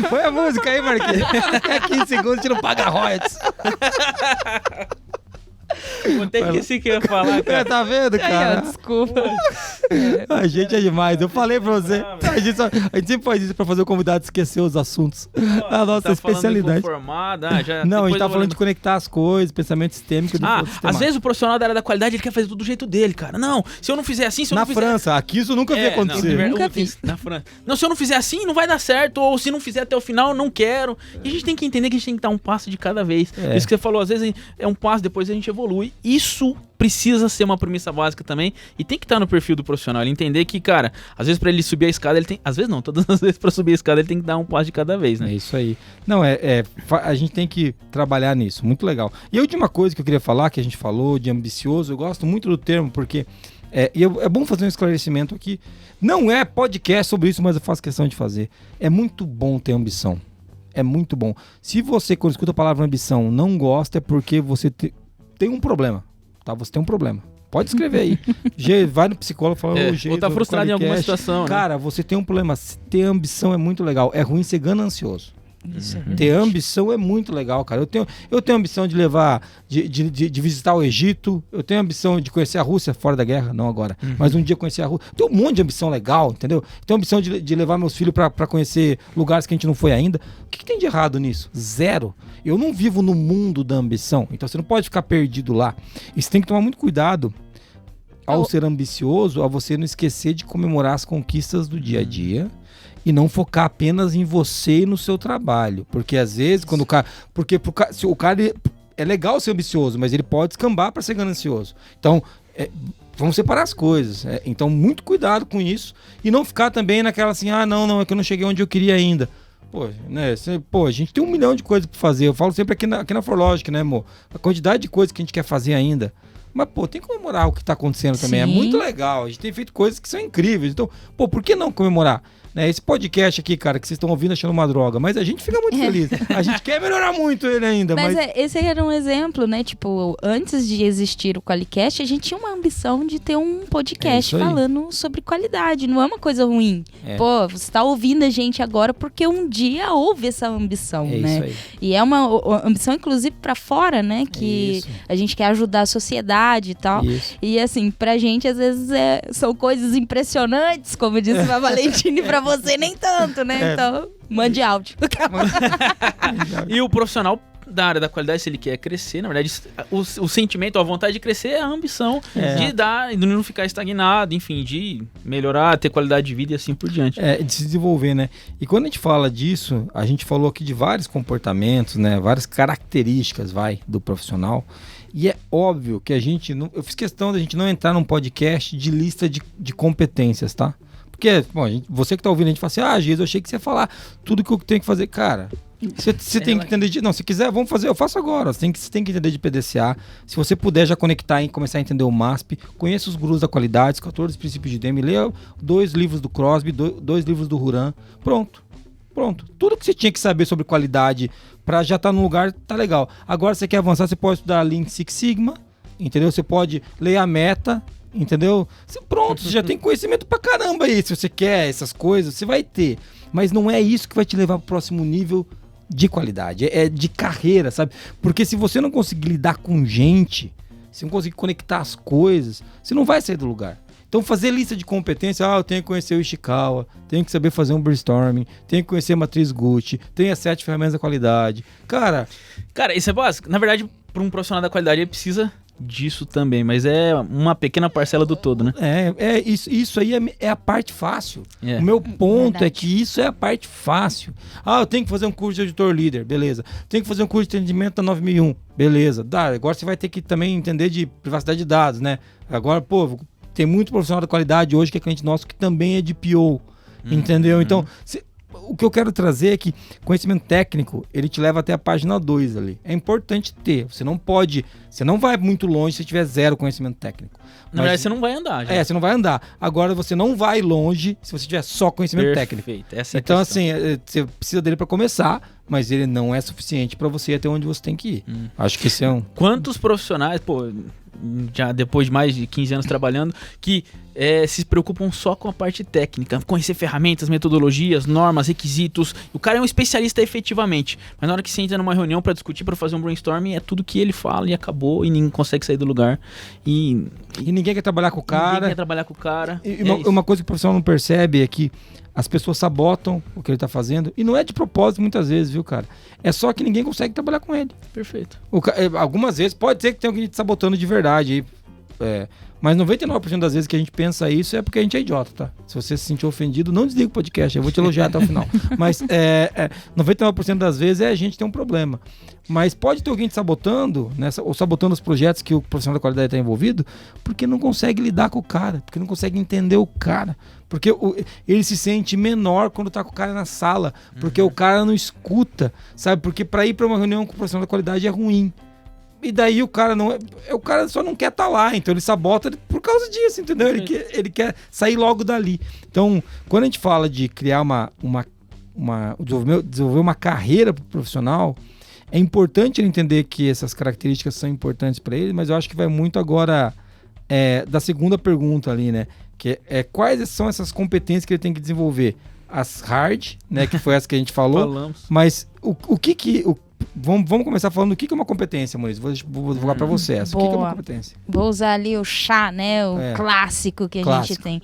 Põe a música aí, Marquinhos. É 15 segundos, a gente não paga royalties. Contei que esse que ia falar, cara. Tá vendo, cara? Desculpa. A gente é demais. Eu falei pra você. A gente sempre faz isso pra fazer o convidado esquecer os assuntos. A nossa especialidade. Não, a gente tá falando de conectar as coisas, pensamento sistêmico. Às vezes o profissional da área da qualidade ele quer fazer tudo do jeito dele, cara. Não, se eu não fizer assim, Na França, aqui isso nunca vi acontecer. Nunca vi. Na França. Não, se eu não fizer assim, não vai dar certo. Ou se não fizer até o final, não quero. E a gente tem que entender que a gente tem que dar um passo de cada vez. Isso que você falou, às vezes é um passo, depois a gente evolui isso precisa ser uma premissa básica também e tem que estar no perfil do profissional. Ele entender que, cara, às vezes pra ele subir a escada, ele tem... Às vezes não, todas as vezes pra subir a escada ele tem que dar um passo de cada vez, né? É isso aí. Não, a gente tem que trabalhar nisso. Muito legal. E a última coisa que eu queria falar, que a gente falou de ambicioso, eu gosto muito do termo, porque é bom fazer um esclarecimento aqui. Não é podcast sobre isso, mas eu faço questão de fazer. É muito bom ter ambição. É muito bom. Se você, quando escuta a palavra ambição, não gosta, é porque você tem um problema. Tá? Você tem um problema. Pode escrever aí. Vai no psicólogo e fala... ou tá frustrado em alguma situação. Cara, você tem um problema. Ter ambição é muito legal. É ruim ser ganancioso. Isso, ter ambição é muito legal, cara. Eu tenho ambição de levar, de visitar o Egito. Eu tenho ambição de conhecer a Rússia fora da guerra, não agora, mas um dia conhecer a Rússia. Tem um monte de ambição legal, entendeu? Tenho ambição de levar meus filhos pra conhecer lugares que a gente não foi ainda. O que tem de errado nisso? Zero. Eu não vivo no mundo da ambição, então você não pode ficar perdido lá. E você tem que tomar muito cuidado ao ser ambicioso, a você não esquecer de comemorar as conquistas do dia a dia. E não focar apenas em você e no seu trabalho. Porque às vezes, quando o cara... Porque se o cara... É legal ser ambicioso, mas ele pode escambar para ser ganancioso. Então, vamos separar as coisas. Então, muito cuidado com isso. E não ficar também naquela assim, não, é que eu não cheguei onde eu queria ainda. A gente tem 1 milhão de coisas para fazer. Eu falo sempre aqui na ForLogic, né, amor? A quantidade de coisas que a gente quer fazer ainda. Mas, tem que comemorar o que tá acontecendo também. Sim. É muito legal. A gente tem feito coisas que são incríveis. Então, por que não comemorar? Esse podcast aqui, cara, que vocês estão ouvindo achando uma droga, mas a gente fica muito feliz. A gente quer melhorar muito ele ainda. Mas esse era um exemplo, né? Tipo, antes de existir o QualiCast, a gente tinha uma ambição de ter um podcast falando sobre qualidade. Não é uma coisa ruim. Você tá ouvindo a gente agora porque um dia houve essa ambição, né? Isso aí. E é uma ambição, inclusive, pra fora, né? Que a gente quer ajudar a sociedade e tal. Isso. E assim, pra gente, às vezes, são coisas impressionantes, como disse a Valentine, pra você nem tanto, né? Então, mande áudio. E o profissional da área da qualidade, se ele quer crescer, na verdade, o sentimento, a vontade de crescer é a ambição de não ficar estagnado, enfim, de melhorar, ter qualidade de vida e assim por diante. De se desenvolver, né? E quando a gente fala disso, a gente falou aqui de vários comportamentos, né? Várias características, do profissional. E é óbvio que eu fiz questão da gente não entrar num podcast de lista de competências, tá? Porque, você que tá ouvindo, a gente fala assim, Jesus, eu achei que você ia falar tudo que eu tenho que fazer. Cara, você tem que entender se quiser, vamos fazer, eu faço agora. Você tem que entender de PDCA. Se você puder já conectar e começar a entender o MASP, conheça os gurus da qualidade, os 14 princípios de DEM, leia 2 livros do Crosby, 2 livros do Huram. Pronto. Tudo que você tinha que saber sobre qualidade para já estar no lugar, tá legal. Agora, você quer avançar, você pode estudar Lean Six Sigma, entendeu? Você pode ler a meta, entendeu? Você já tem conhecimento pra caramba aí. Se você quer essas coisas, você vai ter. Mas não é isso que vai te levar pro próximo nível de qualidade. É de carreira, sabe? Porque se você não conseguir lidar com gente, se não conseguir conectar as coisas, você não vai sair do lugar. Então, fazer lista de competência, eu tenho que conhecer o Ishikawa, tenho que saber fazer um brainstorming, tenho que conhecer a matriz Gucci, tenho as 7 ferramentas da qualidade. Cara, isso é básico. Na verdade, para um profissional da qualidade, ele precisa disso também, mas é uma pequena parcela do todo, né? Isso aí é a parte fácil. O meu ponto é que isso é a parte fácil. Eu tenho que fazer um curso de editor líder, beleza. Tenho que fazer um curso de atendimento da 9001, beleza. Agora você vai ter que também entender de privacidade de dados, né? Agora, tem muito profissional da qualidade hoje que é cliente nosso que também é de PO, entendeu? Então, o que eu quero trazer é que conhecimento técnico, ele te leva até a página 2 ali. É importante ter. Você não vai muito longe se tiver 0 conhecimento técnico. Na verdade, você não vai andar. Você não vai andar. Agora, você não vai longe se você tiver só conhecimento técnico. Essa é então, a assim, você precisa dele para começar, mas ele não é suficiente para você ir até onde você tem que ir. Acho que esse é um... Quantos profissionais, já depois de mais de 15 anos trabalhando, que se preocupam só com a parte técnica, conhecer ferramentas, metodologias, normas, requisitos. O cara é um especialista efetivamente, mas na hora que você entra numa reunião para discutir, para fazer um brainstorming, é tudo que ele fala e acabou, e ninguém consegue sair do lugar. E ninguém quer trabalhar com o cara. Ninguém quer trabalhar com o cara. E uma coisa que o profissional não percebe é que as pessoas sabotam o que ele tá fazendo, e não é de propósito muitas vezes, viu, cara? É só que ninguém consegue trabalhar com ele. Perfeito. Algumas vezes pode ser que tenha alguém te sabotando de verdade, Mas 99% das vezes que a gente pensa isso é porque a gente é idiota, tá? Se você se sentir ofendido, não desliga o podcast, eu vou te elogiar até o final. Mas 99% das vezes a gente tem um problema. Mas pode ter alguém te sabotando, né, ou sabotando os projetos que o profissional da qualidade está envolvido, porque não consegue lidar com o cara, porque não consegue entender o cara, porque ele se sente menor quando tá com o cara na sala, porque o cara não escuta, sabe? Porque para ir para uma reunião com o profissional da qualidade é ruim. E daí o cara só não quer estar lá, então ele sabota por causa disso, entendeu? Ele quer sair logo dali. Então, quando a gente fala de criar desenvolver uma carreira profissional, é importante ele entender que essas características são importantes para ele, mas eu acho que vai muito agora da segunda pergunta ali, né? Que quais são essas competências que ele tem que desenvolver? As hard, né? Que foi essa que a gente falou. Falamos. Mas vamos começar falando do que é uma competência, Maurício. Vou jogar para você essa. O que é uma competência? Vou usar ali o chá, né? O clássico que a gente tem.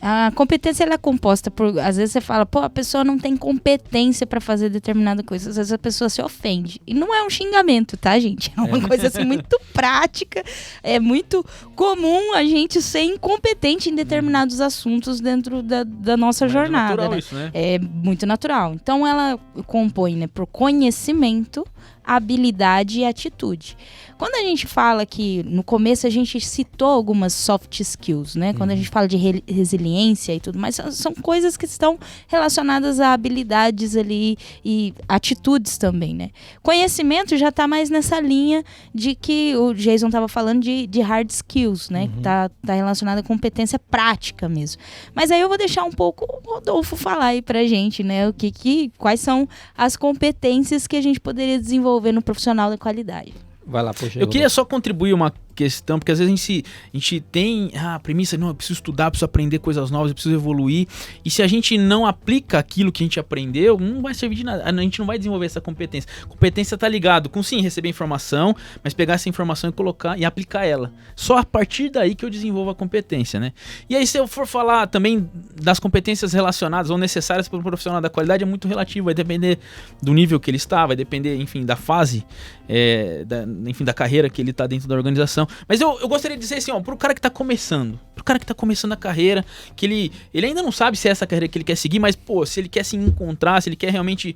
A competência ela é composta por... Às vezes você fala, a pessoa não tem competência para fazer determinada coisa. Às vezes a pessoa se ofende. E não é um xingamento, tá, gente? É uma coisa assim muito prática. É muito comum a gente ser incompetente em determinados assuntos dentro da nossa jornada. É natural, né? isso, né? É muito natural. Então ela compõe, né, por conhecimento, habilidade e atitude. Quando a gente fala que no começo a gente citou algumas soft skills, né? Quando a gente fala de resiliência e tudo mais, são coisas que estão relacionadas a habilidades ali e atitudes também, né? Conhecimento já está mais nessa linha de que o Jason estava falando de hard skills, né? Que tá relacionado à competência prática mesmo. Mas aí eu vou deixar um pouco o Rodolfo falar aí pra gente, né? Quais são as competências que a gente poderia desenvolver no profissional da qualidade. Vai lá, poxa. Eu queria só contribuir uma questão, porque às vezes a gente tem a premissa, não, eu preciso estudar, preciso aprender coisas novas, eu preciso evoluir, e se a gente não aplica aquilo que a gente aprendeu, não vai servir de nada, a gente não vai desenvolver essa competência. Competência tá ligado com, sim, receber informação, mas pegar essa informação e colocar e aplicar ela. Só a partir daí que eu desenvolvo a competência, né? E aí, se eu for falar também das competências relacionadas ou necessárias para o profissional da qualidade, é muito relativo, vai depender do nível que ele está, vai depender, enfim, da fase, da carreira que ele está dentro da organização. Mas eu gostaria de dizer assim, pro cara que tá começando a carreira, que ele ainda não sabe se é essa carreira que ele quer seguir, mas, se ele quer se encontrar, se ele quer realmente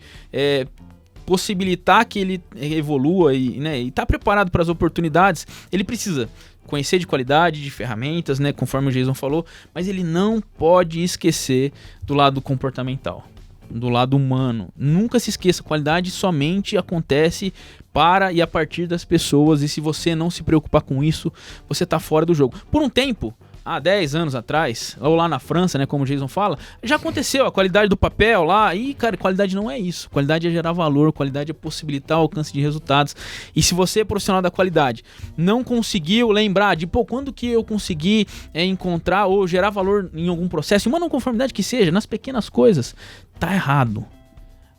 possibilitar que ele evolua e tá preparado para as oportunidades, ele precisa conhecer de qualidade, de ferramentas, né, conforme o Jason falou, mas ele não pode esquecer do lado comportamental, do lado humano. Nunca se esqueça, qualidade somente acontece para e a partir das pessoas, e se você não se preocupar com isso, você tá fora do jogo. Por um tempo, há 10 anos atrás, ou lá na França, né, como o Jason fala, já aconteceu a qualidade do papel lá, e cara, qualidade não é isso. Qualidade é gerar valor, qualidade é possibilitar o alcance de resultados. E se você é profissional da qualidade, não conseguiu lembrar de, quando que eu consegui encontrar ou gerar valor em algum processo, em uma não conformidade que seja, nas pequenas coisas, tá errado.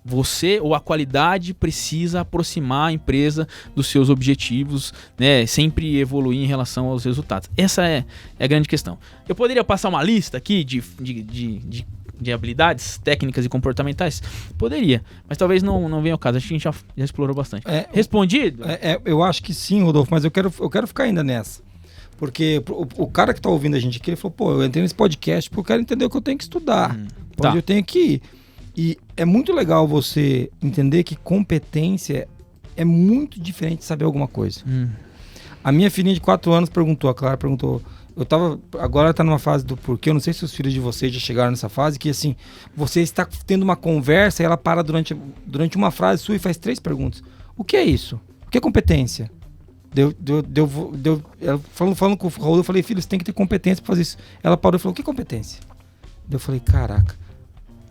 Você ou a qualidade precisa aproximar a empresa dos seus objetivos, né? Sempre evoluir em relação aos resultados. Essa é a grande questão. Eu poderia passar uma lista aqui de habilidades técnicas e comportamentais? Poderia, mas talvez não venha ao caso. Acho que a gente já explorou bastante. Respondido? Eu acho que sim, Rodolfo, mas eu quero ficar ainda nessa. Porque o cara que tá ouvindo a gente aqui, ele falou, eu entrei nesse podcast porque eu quero entender o que eu tenho que estudar. Eu tenho que ir. E é muito legal você entender que competência é muito diferente de saber alguma coisa. A minha filhinha de 4 anos perguntou, a Clara perguntou, agora tá numa fase do porquê, eu não sei se os filhos de vocês já chegaram nessa fase, que assim, você está tendo uma conversa e ela para durante uma frase sua e faz 3 perguntas. O que é isso? O que é competência? Falando com o Raul, eu falei, filho, você tem que ter competência para fazer isso. Ela parou e falou, o que é competência? Eu falei, caraca.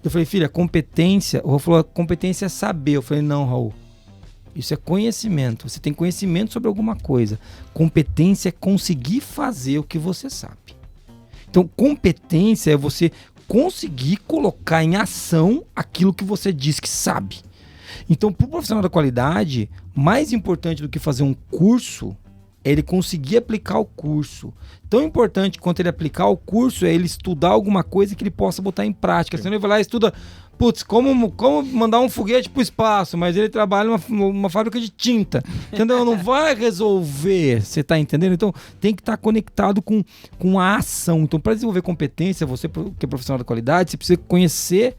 Eu falei, filha, competência... O Raul falou, competência é saber. Eu falei, não, Raul. Isso é conhecimento. Você tem conhecimento sobre alguma coisa. Competência é conseguir fazer o que você sabe. Então, competência é você conseguir colocar em ação aquilo que você diz que sabe. Então, para o profissional da qualidade, mais importante do que fazer um curso é ele conseguir aplicar o curso. Tão importante quanto ele aplicar o curso é ele estudar alguma coisa que ele possa botar em prática. Senão ele vai lá e estuda, putz, como mandar um foguete pro espaço, mas ele trabalha numa fábrica de tinta, entendeu? Não vai resolver, você tá entendendo? Então, tem que estar conectado com a ação. Então, para desenvolver competência, você que é profissional da qualidade, você precisa conhecer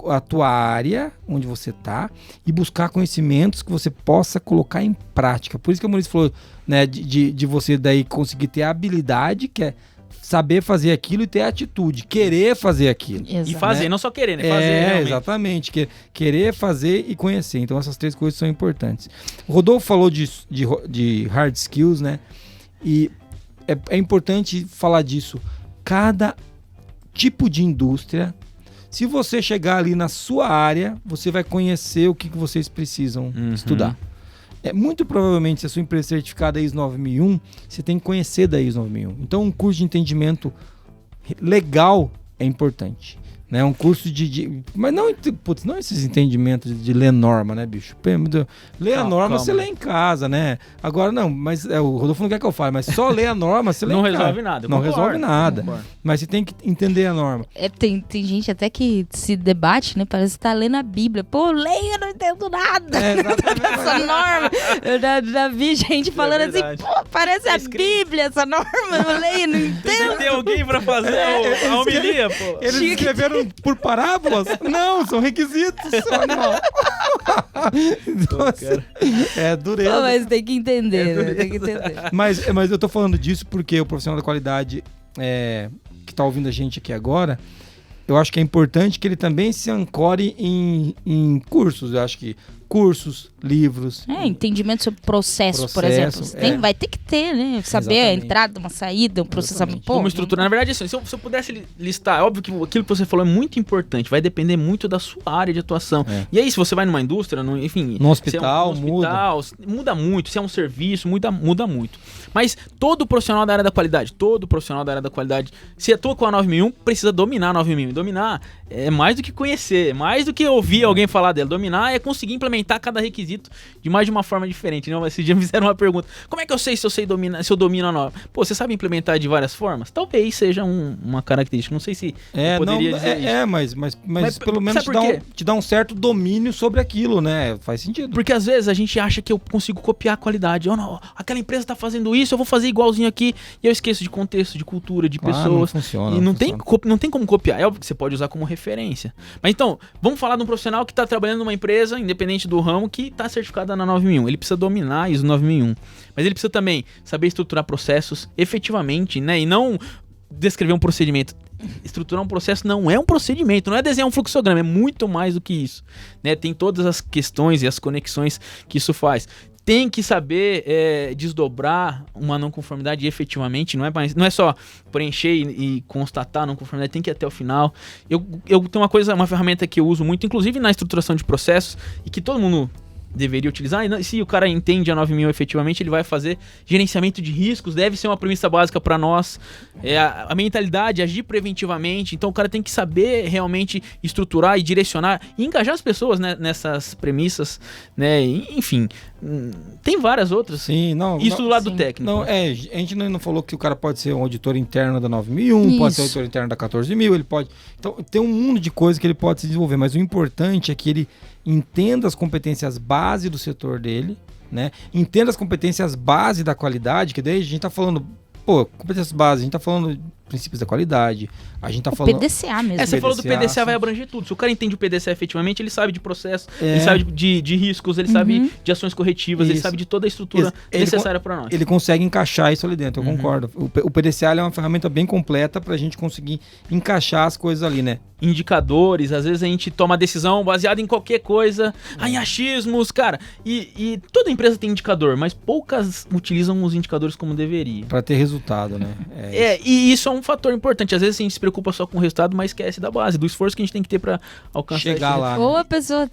a tua área, onde você tá, e buscar conhecimentos que você possa colocar em prática. Por isso que a Maurício falou, né, de você daí conseguir ter a habilidade, que é saber fazer aquilo e ter a atitude, querer fazer aquilo. Exato. E fazer, né? Não só querer, né? Fazer realmente. Exatamente. Querer fazer e conhecer. Então essas 3 coisas são importantes. O Rodolfo falou de hard skills, né? E é importante falar disso. Cada tipo de indústria, se você chegar ali na sua área, você vai conhecer o que vocês precisam estudar. Muito provavelmente, se a sua empresa é certificada ISO 9001, você tem que conhecer da ISO 9001. Então, um curso de entendimento legal é importante. Né? Um curso mas não esses entendimentos de ler norma, né, bicho? Ler a norma, você lê em casa, né? Agora, não, mas o Rodolfo não quer que eu fale, mas só ler a norma, você lê em casa. Não resolve nada. Não resolve nada. Mas você tem que entender a norma. Tem gente até que se debate, né? Parece que tá lendo a Bíblia. Pô, leia, eu não entendo nada. Essa norma. Eu já vi gente falando assim, pô, parece a Bíblia essa norma. Eu leio, não entendo. Tem que ter alguém pra fazer a homilia, pô. Eles escreveram por parábolas? Não, são requisitos. Então, é dureza. Pô, mas tem que entender, né? Tem que entender. Mas eu tô falando disso porque o profissional da qualidade que tá ouvindo a gente aqui agora, eu acho que é importante que ele também se ancore em cursos. Eu acho que cursos, livros. Entendimento sobre processo, por exemplo. Vai ter que ter, né? Saber Exatamente. a entrada, uma saída, um processamento. Como estruturar. Na verdade, assim, se eu pudesse listar, é óbvio que aquilo que você falou é muito importante, vai depender muito da sua área de atuação. E aí, se você vai numa indústria, enfim... No hospital, muda muito. Se é um serviço, muda muito. Mas todo profissional da área da qualidade, se atua com a 9001, precisa dominar a 9001. Dominar é mais do que conhecer, mais do que ouvir alguém falar dela. Dominar é conseguir implementar cada requisito de mais de uma forma diferente. Não? Esse dia me fizeram uma pergunta: como é que eu sei se eu domino a norma? Pô, você sabe implementar de várias formas? Talvez seja uma característica. Não sei se eu poderia dizer isso. Mas pelo menos te dá um certo domínio sobre aquilo, né? Faz sentido. Porque às vezes a gente acha que eu consigo copiar a qualidade. Não, aquela empresa tá fazendo isso, eu vou fazer igualzinho aqui. E eu esqueço de contexto, de cultura, de pessoas. Não funciona. E não tem como copiar. É óbvio que você pode usar como referência. Mas então, vamos falar de um profissional que tá trabalhando numa empresa, independente do ramo, que está certificada na 9001. Ele precisa dominar a ISO 9001. Mas ele precisa também saber estruturar processos efetivamente, né? E não descrever um procedimento. Estruturar um processo não é um procedimento, não é desenhar um fluxograma, é muito mais do que isso, né? Tem todas as questões e as conexões que isso faz. Tem que saber desdobrar uma não conformidade efetivamente, não é só preencher e constatar a não conformidade, tem que ir até o final. Eu tenho uma ferramenta que eu uso muito, inclusive na estruturação de processos, e que todo mundo deveria utilizar, e se o cara entende a 9001 efetivamente, ele vai fazer gerenciamento de riscos, deve ser uma premissa básica para nós, a mentalidade, agir preventivamente. Então o cara tem que saber realmente estruturar e direcionar e engajar as pessoas, né, nessas premissas, né, enfim, tem várias outras. Sim, isso do lado técnico. A gente não falou que o cara pode ser um auditor interno da 9001, pode ser um auditor interno da 14000, ele pode, então tem um mundo de coisas que ele pode se desenvolver, mas o importante é que ele entenda as competências base do setor dele, né? Entenda as competências base da qualidade, que daí a gente tá falando, competências base, a gente tá falando de princípios da qualidade, a gente tá falando... PDCA mesmo. Você falou do PDCA, vai abranger tudo. Se o cara entende o PDCA efetivamente, ele sabe de processo, ele sabe de riscos, ele sabe de ações corretivas, ele sabe de toda a estrutura necessária para nós. Ele consegue encaixar isso ali dentro, eu concordo. O PDCA é uma ferramenta bem completa pra gente conseguir encaixar as coisas ali, né? Indicadores, às vezes a gente toma decisão baseada em qualquer coisa, em achismos, cara, e toda empresa tem indicador, mas poucas utilizam os indicadores como deveria. Pra ter resultado, né? E isso é um fator importante. Às vezes a gente se preocupa só com o resultado, mas esquece da base, do esforço que a gente tem que ter pra alcançar chegar lá. Ou a pessoa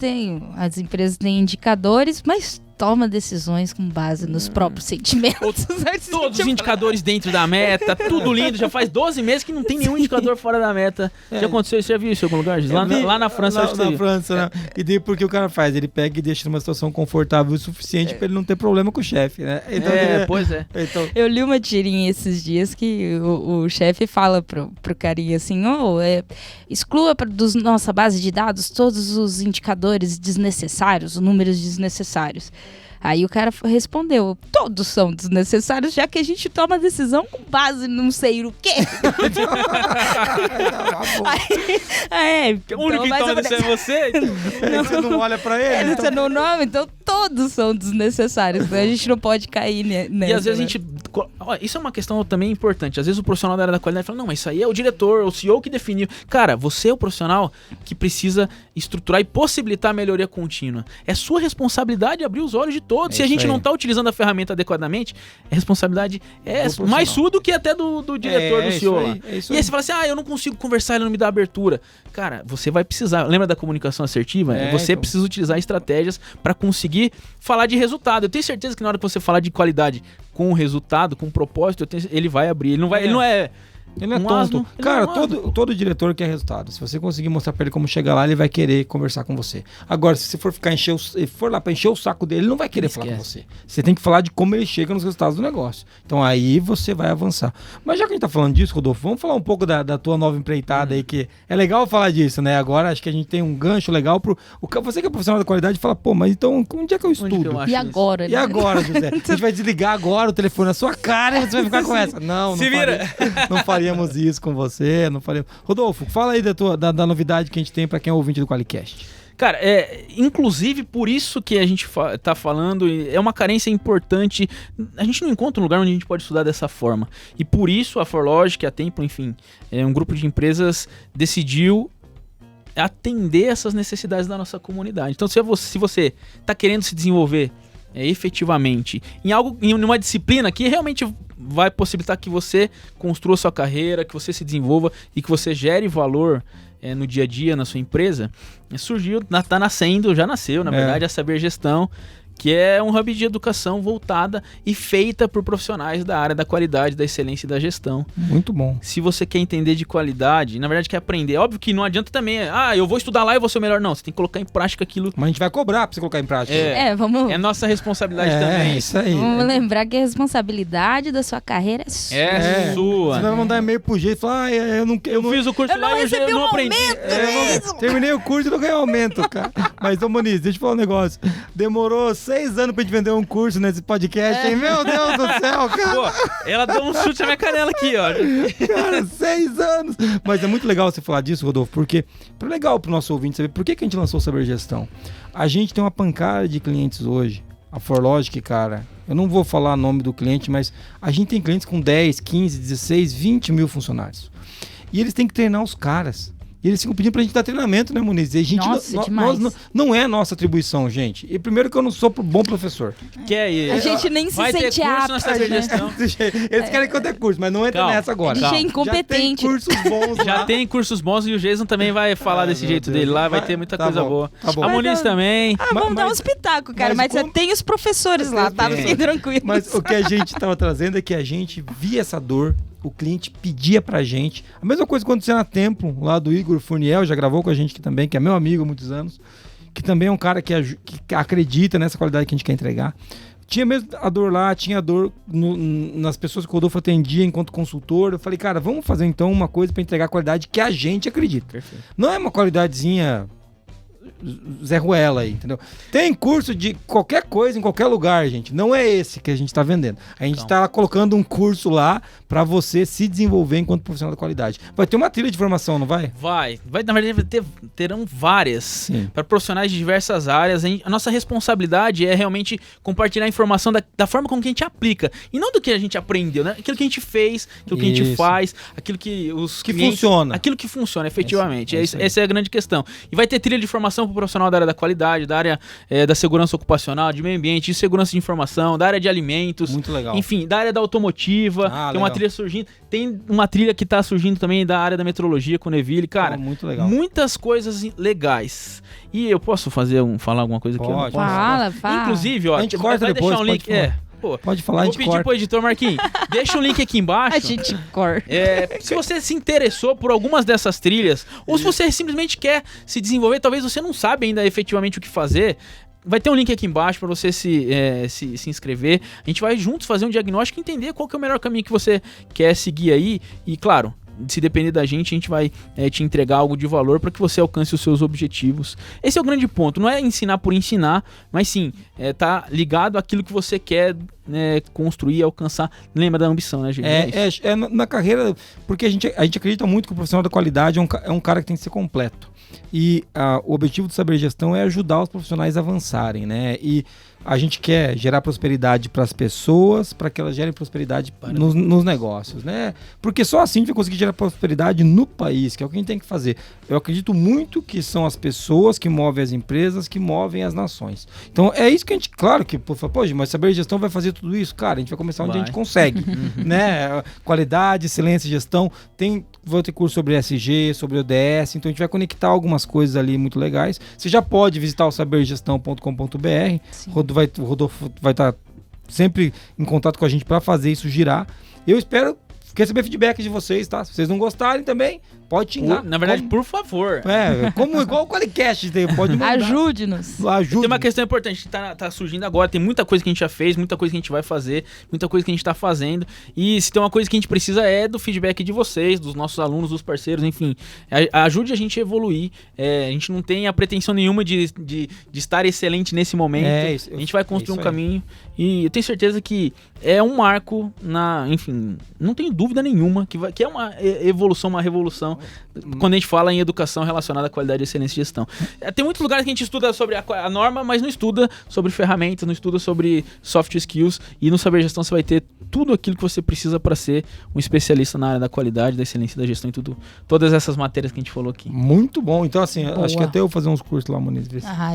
as empresas têm indicadores, mas toma decisões com base nos próprios sentimentos. Todos os indicadores dentro da meta, tudo lindo. Já faz 12 meses que não tem nenhum indicador fora da meta. Já aconteceu isso? Já viu isso em algum lugar? Lá na França. Na França, né? E daí porque o cara faz? Ele pega e deixa numa situação confortável o suficiente pra ele não ter problema com o chefe, né? Então, pois é. Então... Eu li uma tirinha esses dias que o chefe fala pro carinha assim, exclua dos nossa base de dados todos os indicadores desnecessários, os números desnecessários. Aí o cara respondeu, todos são desnecessários, já que a gente toma decisão com base em não sei o quê. O único que toma decisão é você? Você não olha pra ele? Você não nome, então todos são desnecessários. Né? A gente não pode cair nessa. E às vezes a gente... Isso é uma questão também importante. Às vezes o profissional da área da qualidade fala, não, mas isso aí é o diretor, o CEO que definiu. Cara, você é o profissional que precisa estruturar e possibilitar a melhoria contínua. É sua responsabilidade abrir os olhos de todos. Se a gente não está utilizando a ferramenta adequadamente, a responsabilidade é mais sua do que até do diretor, do CEO. E aí você fala assim, eu não consigo conversar, ele não me dá abertura. Cara, você vai precisar. Lembra da comunicação assertiva? Você precisa utilizar estratégias para conseguir falar de resultado. Eu tenho certeza que na hora que você falar de qualidade com o resultado, com o propósito, ele vai abrir. Ele não é Ele não é tonto. Cara, todo diretor quer resultado. Se você conseguir mostrar pra ele como chegar lá, ele vai querer conversar com você. Agora, se você for lá pra encher o saco dele, ele não vai querer falar com você. Você tem que falar de como ele chega nos resultados do negócio. Então aí você vai avançar. Mas já que a gente tá falando disso, Rodolfo, vamos falar um pouco da tua nova empreitada aí, que é legal falar disso, né? Agora acho que a gente tem um gancho legal pro... Você que é profissional da qualidade fala, pô, mas então onde é que eu estudo? E agora? E agora, José? A gente vai desligar agora o telefone na sua cara e você vai ficar com essa. Não faríamos isso com você, não faríamos. Rodolfo, fala aí da novidade que a gente tem para quem é ouvinte do QualiCast. Cara, inclusive por isso que a gente tá falando, é uma carência importante. A gente não encontra um lugar onde a gente pode estudar dessa forma. E por isso a ForLogic, a Tempo, enfim, um grupo de empresas decidiu atender essas necessidades da nossa comunidade. Então, se você tá querendo se desenvolver efetivamente em uma disciplina que realmente vai possibilitar que você construa sua carreira, que você se desenvolva e que você gere valor no dia a dia na sua empresa, já nasceu, na verdade, a Saber Gestão, que é um hub de educação voltada e feita por profissionais da área da qualidade, da excelência e da gestão. Muito bom. Se você quer entender de qualidade, na verdade quer aprender, óbvio que não adianta também, eu vou estudar lá e vou ser o melhor. Não, você tem que colocar em prática aquilo. Mas a gente vai cobrar pra você colocar em prática. Vamos... É nossa responsabilidade também. Isso aí. Vamos lembrar que a responsabilidade da sua carreira é sua. É sua. Você vai mandar e-mail pro jeito e falar, eu fiz o curso lá e eu não aprendi. Terminei o curso e não ganhei aumento, cara. Mas, ô Moniz, deixa eu falar um negócio. Demorou 6 anos pra gente vender um curso nesse podcast, hein? Meu Deus do céu, cara. Pô, ela deu um chute na minha canela aqui, ó. Cara, 6 anos. Mas é muito legal você falar disso, Rodolfo, porque é legal pro nosso ouvinte saber por que a gente lançou o Saber Gestão. A gente tem uma pancada de clientes hoje. A ForLogic, cara, eu não vou falar o nome do cliente, mas a gente tem clientes com 10, 15, 16, 20 mil funcionários. E eles têm que treinar os caras. E eles ficam pedindo pra gente dar treinamento, né, Muniz? E a gente não é nossa atribuição, gente. E primeiro que eu não sou bom professor. A gente nem se sente apto. Eles querem que eu dê curso, mas não entra nessa agora. A gente é incompetente. Já tem cursos bons lá. Já tem cursos bons e o Jason também vai falar desse jeito dele lá. Vai ter muita coisa boa. A Muniz também. Vamos dar um espetáculo, cara. Mas já tem os professores lá, tá? Fiquem tranquilos. Mas o que a gente tava trazendo é que a gente via essa dor. O cliente pedia pra gente. A mesma coisa que aconteceu na Tempo, lá do Igor Furniel, já gravou com a gente aqui também, que é meu amigo há muitos anos, que também é um cara que acredita nessa qualidade que a gente quer entregar. Tinha mesmo a dor lá, tinha a dor nas pessoas que o Rodolfo atendia enquanto consultor. Eu falei, cara, vamos fazer então uma coisa pra entregar a qualidade que a gente acredita. Perfeito. Não é uma qualidadezinha Zé Ruela aí, entendeu? Tem curso de qualquer coisa em qualquer lugar, gente. Não é esse que a gente tá vendendo. A gente tá colocando um curso lá pra você se desenvolver enquanto profissional da qualidade. Vai ter uma trilha de formação, não vai? Vai, na verdade terão várias para profissionais de diversas áreas. A nossa responsabilidade é realmente compartilhar a informação da forma como que a gente aplica. E não do que a gente aprendeu, né? Aquilo que a gente fez, aquilo que a gente faz, aquilo que os clientes... funciona. Aquilo que funciona, efetivamente. Essa é a grande questão. E vai ter trilha de formação formação para o profissional da área da qualidade, da área da segurança ocupacional, de meio ambiente, de segurança de informação, da área de alimentos. Muito legal. Enfim, da área da automotiva. Tem legal. uma trilha surgindo. Tem uma trilha que tá surgindo também da área da metrologia com o Neville. Cara, muito legal. Muitas coisas legais. E eu posso falar alguma coisa aqui? Pode. Fala. Inclusive, ó, a gente corta vai depois, deixar um link. Pode falar, a Vou gente pedir corta. pro editor Marquinhos, deixa o link aqui embaixo. A gente corta. Se você se interessou por algumas dessas trilhas, ou se você simplesmente quer se desenvolver, talvez você não sabe ainda efetivamente o que fazer, vai ter um link aqui embaixo para você se inscrever. A gente vai juntos fazer um diagnóstico e entender qual que é o melhor caminho que você quer seguir aí. E claro, se depender da gente, a gente vai te entregar algo de valor para que você alcance os seus objetivos. Esse é o grande ponto. Não é ensinar por ensinar, mas sim, tá ligado àquilo que você quer construir, alcançar. Lembra da ambição, né, gente? Na carreira, porque a gente acredita muito que o profissional da qualidade é um cara que tem que ser completo. E o objetivo do Saber Gestão é ajudar os profissionais a avançarem, né? E a gente quer gerar prosperidade para as pessoas, para que elas gerem prosperidade nos negócios, né? Porque só assim a gente vai conseguir gerar prosperidade no país, que é o que a gente tem que fazer. Eu acredito muito que são as pessoas que movem as empresas, que movem as nações. Então é isso que a gente, claro que, pô, mas Saber Gestão vai fazer tudo isso? Cara, a gente vai começar onde a gente consegue, né? Qualidade, excelência, gestão. Vou ter curso sobre ESG, sobre ODS, então a gente vai conectar algumas coisas ali muito legais. Você já pode visitar o sabergestão.com.br. O Rodolfo vai estar sempre em contato com a gente para fazer isso girar. Eu espero receber feedback de vocês, tá? Se vocês não gostarem também, pode xingar. Na verdade, por favor. Igual o Qualicast, pode mandar. Ajude-nos. Tem uma questão importante que tá surgindo agora. Tem muita coisa que a gente já fez, muita coisa que a gente vai fazer, muita coisa que a gente tá fazendo. E se tem uma coisa que a gente precisa é do feedback de vocês, dos nossos alunos, dos parceiros, enfim. Ajude a gente a evoluir. A gente não tem a pretensão nenhuma de estar excelente nesse momento. A gente vai construir um caminho. E eu tenho certeza que é um marco enfim, não tenho dúvida nenhuma que é uma evolução, uma revolução quando a gente fala em educação relacionada à qualidade, excelência e gestão. Tem muitos lugares que a gente estuda sobre a norma, mas não estuda sobre ferramentas, não estuda sobre soft skills, e no Saber Gestão você vai ter tudo aquilo que você precisa para ser um especialista na área da qualidade, da excelência e da gestão e todas essas matérias que a gente falou aqui. Muito bom. Então assim, acho que até eu vou fazer uns cursos lá, Muniz.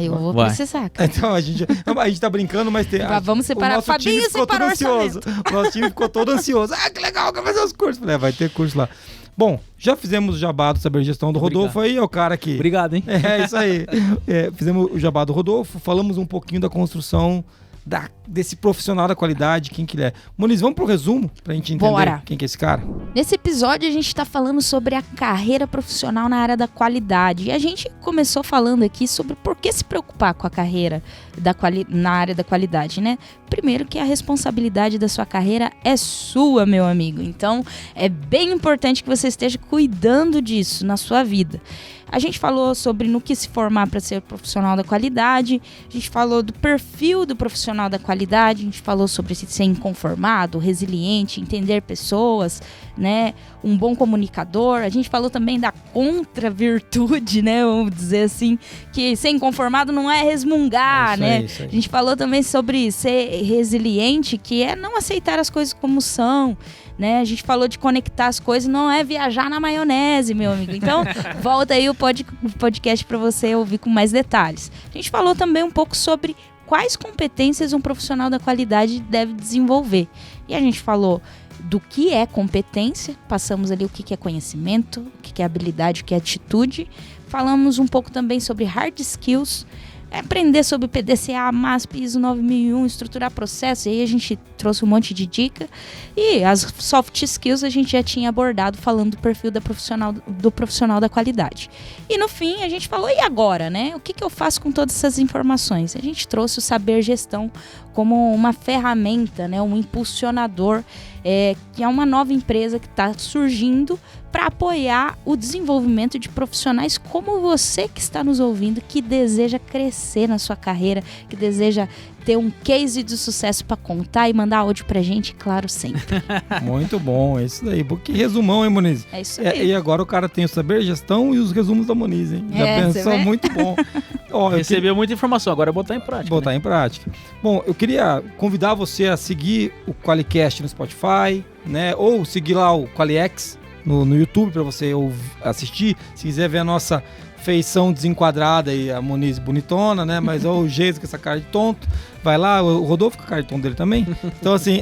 Eu vou precisar, cara. Então a gente tá brincando, mas vamos separar. Fabinho separou ansioso. O nosso time ficou todo ansioso. Que legal, quero fazer os cursos. Falei, vai ter curso lá. Bom, já fizemos o jabá do Saber Gestão do Rodolfo. Aí, é o cara que... Obrigado, hein? É isso aí. Fizemos o jabá do Rodolfo, falamos um pouquinho da construção desse profissional da qualidade, quem que ele é. Muniz, vamos pro resumo pra gente entender quem que é esse cara? Nesse episódio a gente tá falando sobre a carreira profissional na área da qualidade. E a gente começou falando aqui sobre por que se preocupar com a carreira na área da qualidade, né? Primeiro que a responsabilidade da sua carreira é sua, meu amigo. Então é bem importante que você esteja cuidando disso na sua vida. A gente falou sobre no que se formar para ser profissional da qualidade, a gente falou do perfil do profissional da qualidade, a gente falou sobre ser inconformado, resiliente, entender pessoas, né, um bom comunicador. A gente falou também da contra-virtude, né, vamos dizer assim, que ser inconformado não é resmungar, né? Isso aí. A gente falou também sobre ser resiliente, que é não aceitar as coisas como são, né? A gente falou de conectar as coisas, não é viajar na maionese, meu amigo. Então, volta aí o podcast para você ouvir com mais detalhes. A gente falou também um pouco sobre quais competências um profissional da qualidade deve desenvolver. E a gente falou do que é competência, passamos ali o que é conhecimento, o que é habilidade, o que é atitude. Falamos um pouco também sobre hard skills, aprender sobre PDCA, MASP, ISO 9001, estruturar processo, e aí a gente trouxe um monte de dica. E as soft skills a gente já tinha abordado falando do perfil do profissional da qualidade. E no fim a gente falou, e agora, né? O que eu faço com todas essas informações? A gente trouxe o Saber Gestão como uma ferramenta, né? Um impulsionador, que é uma nova empresa que está surgindo para apoiar o desenvolvimento de profissionais como você que está nos ouvindo, que deseja crescer na sua carreira, que deseja ter um case de sucesso para contar e mandar áudio pra gente, claro, sempre. Muito bom, é isso daí. Que resumão, hein, Muniz? É isso aí. E agora o cara tem o Saber Gestão e os resumos da Muniz, hein? Já pensou? Muito bom. Recebeu muita informação, agora é botar em prática. Botar em prática. Bom, eu queria convidar você a seguir o Qualicast no Spotify, né? Ou seguir lá o Qualiex no YouTube para você assistir. Se quiser ver a nossa feição desenquadrada e a Moniz bonitona, né? Mas olha o Geisa com essa cara de tonto. Vai lá, o Rodolfo com a cara de tonto dele também. Então, assim,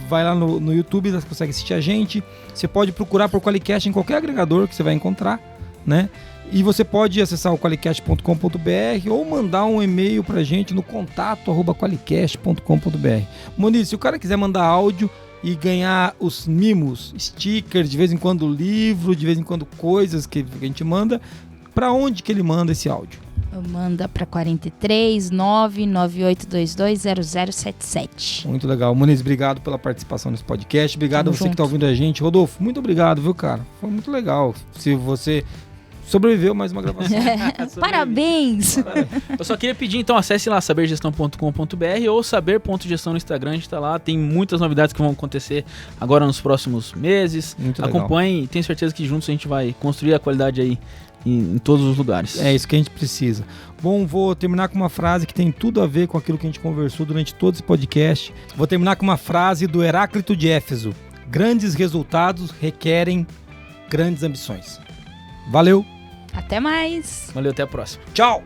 vai lá no YouTube, você consegue assistir a gente. Você pode procurar por Qualicast em qualquer agregador que você vai encontrar, né? E você pode acessar o qualicast.com.br ou mandar um e-mail pra gente no contato@qualicast.com.br. Moniz, se o cara quiser mandar áudio e ganhar os mimos, stickers, de vez em quando livro, de vez em quando coisas que a gente manda, pra onde que ele manda esse áudio? Manda para 43 998220077. Muito legal. Moniz, obrigado pela participação nesse podcast. Obrigado Tamo a você junto. que tá ouvindo a gente. Rodolfo, muito obrigado, viu, cara? Foi muito legal. Se você sobreviveu mais uma gravação. Parabéns! Eu só queria pedir, então, acesse lá sabergestão.com.br ou saber.gestão no Instagram, a gente tá lá, tem muitas novidades que vão acontecer agora nos próximos meses. Muito legal. Acompanhe e tenho certeza que juntos a gente vai construir a qualidade aí em todos os lugares. É isso que a gente precisa. Bom, vou terminar com uma frase que tem tudo a ver com aquilo que a gente conversou durante todo esse podcast. Vou terminar com uma frase do Heráclito de Éfeso. Grandes resultados requerem grandes ambições. Valeu! Até mais! Valeu, até a próxima. Tchau!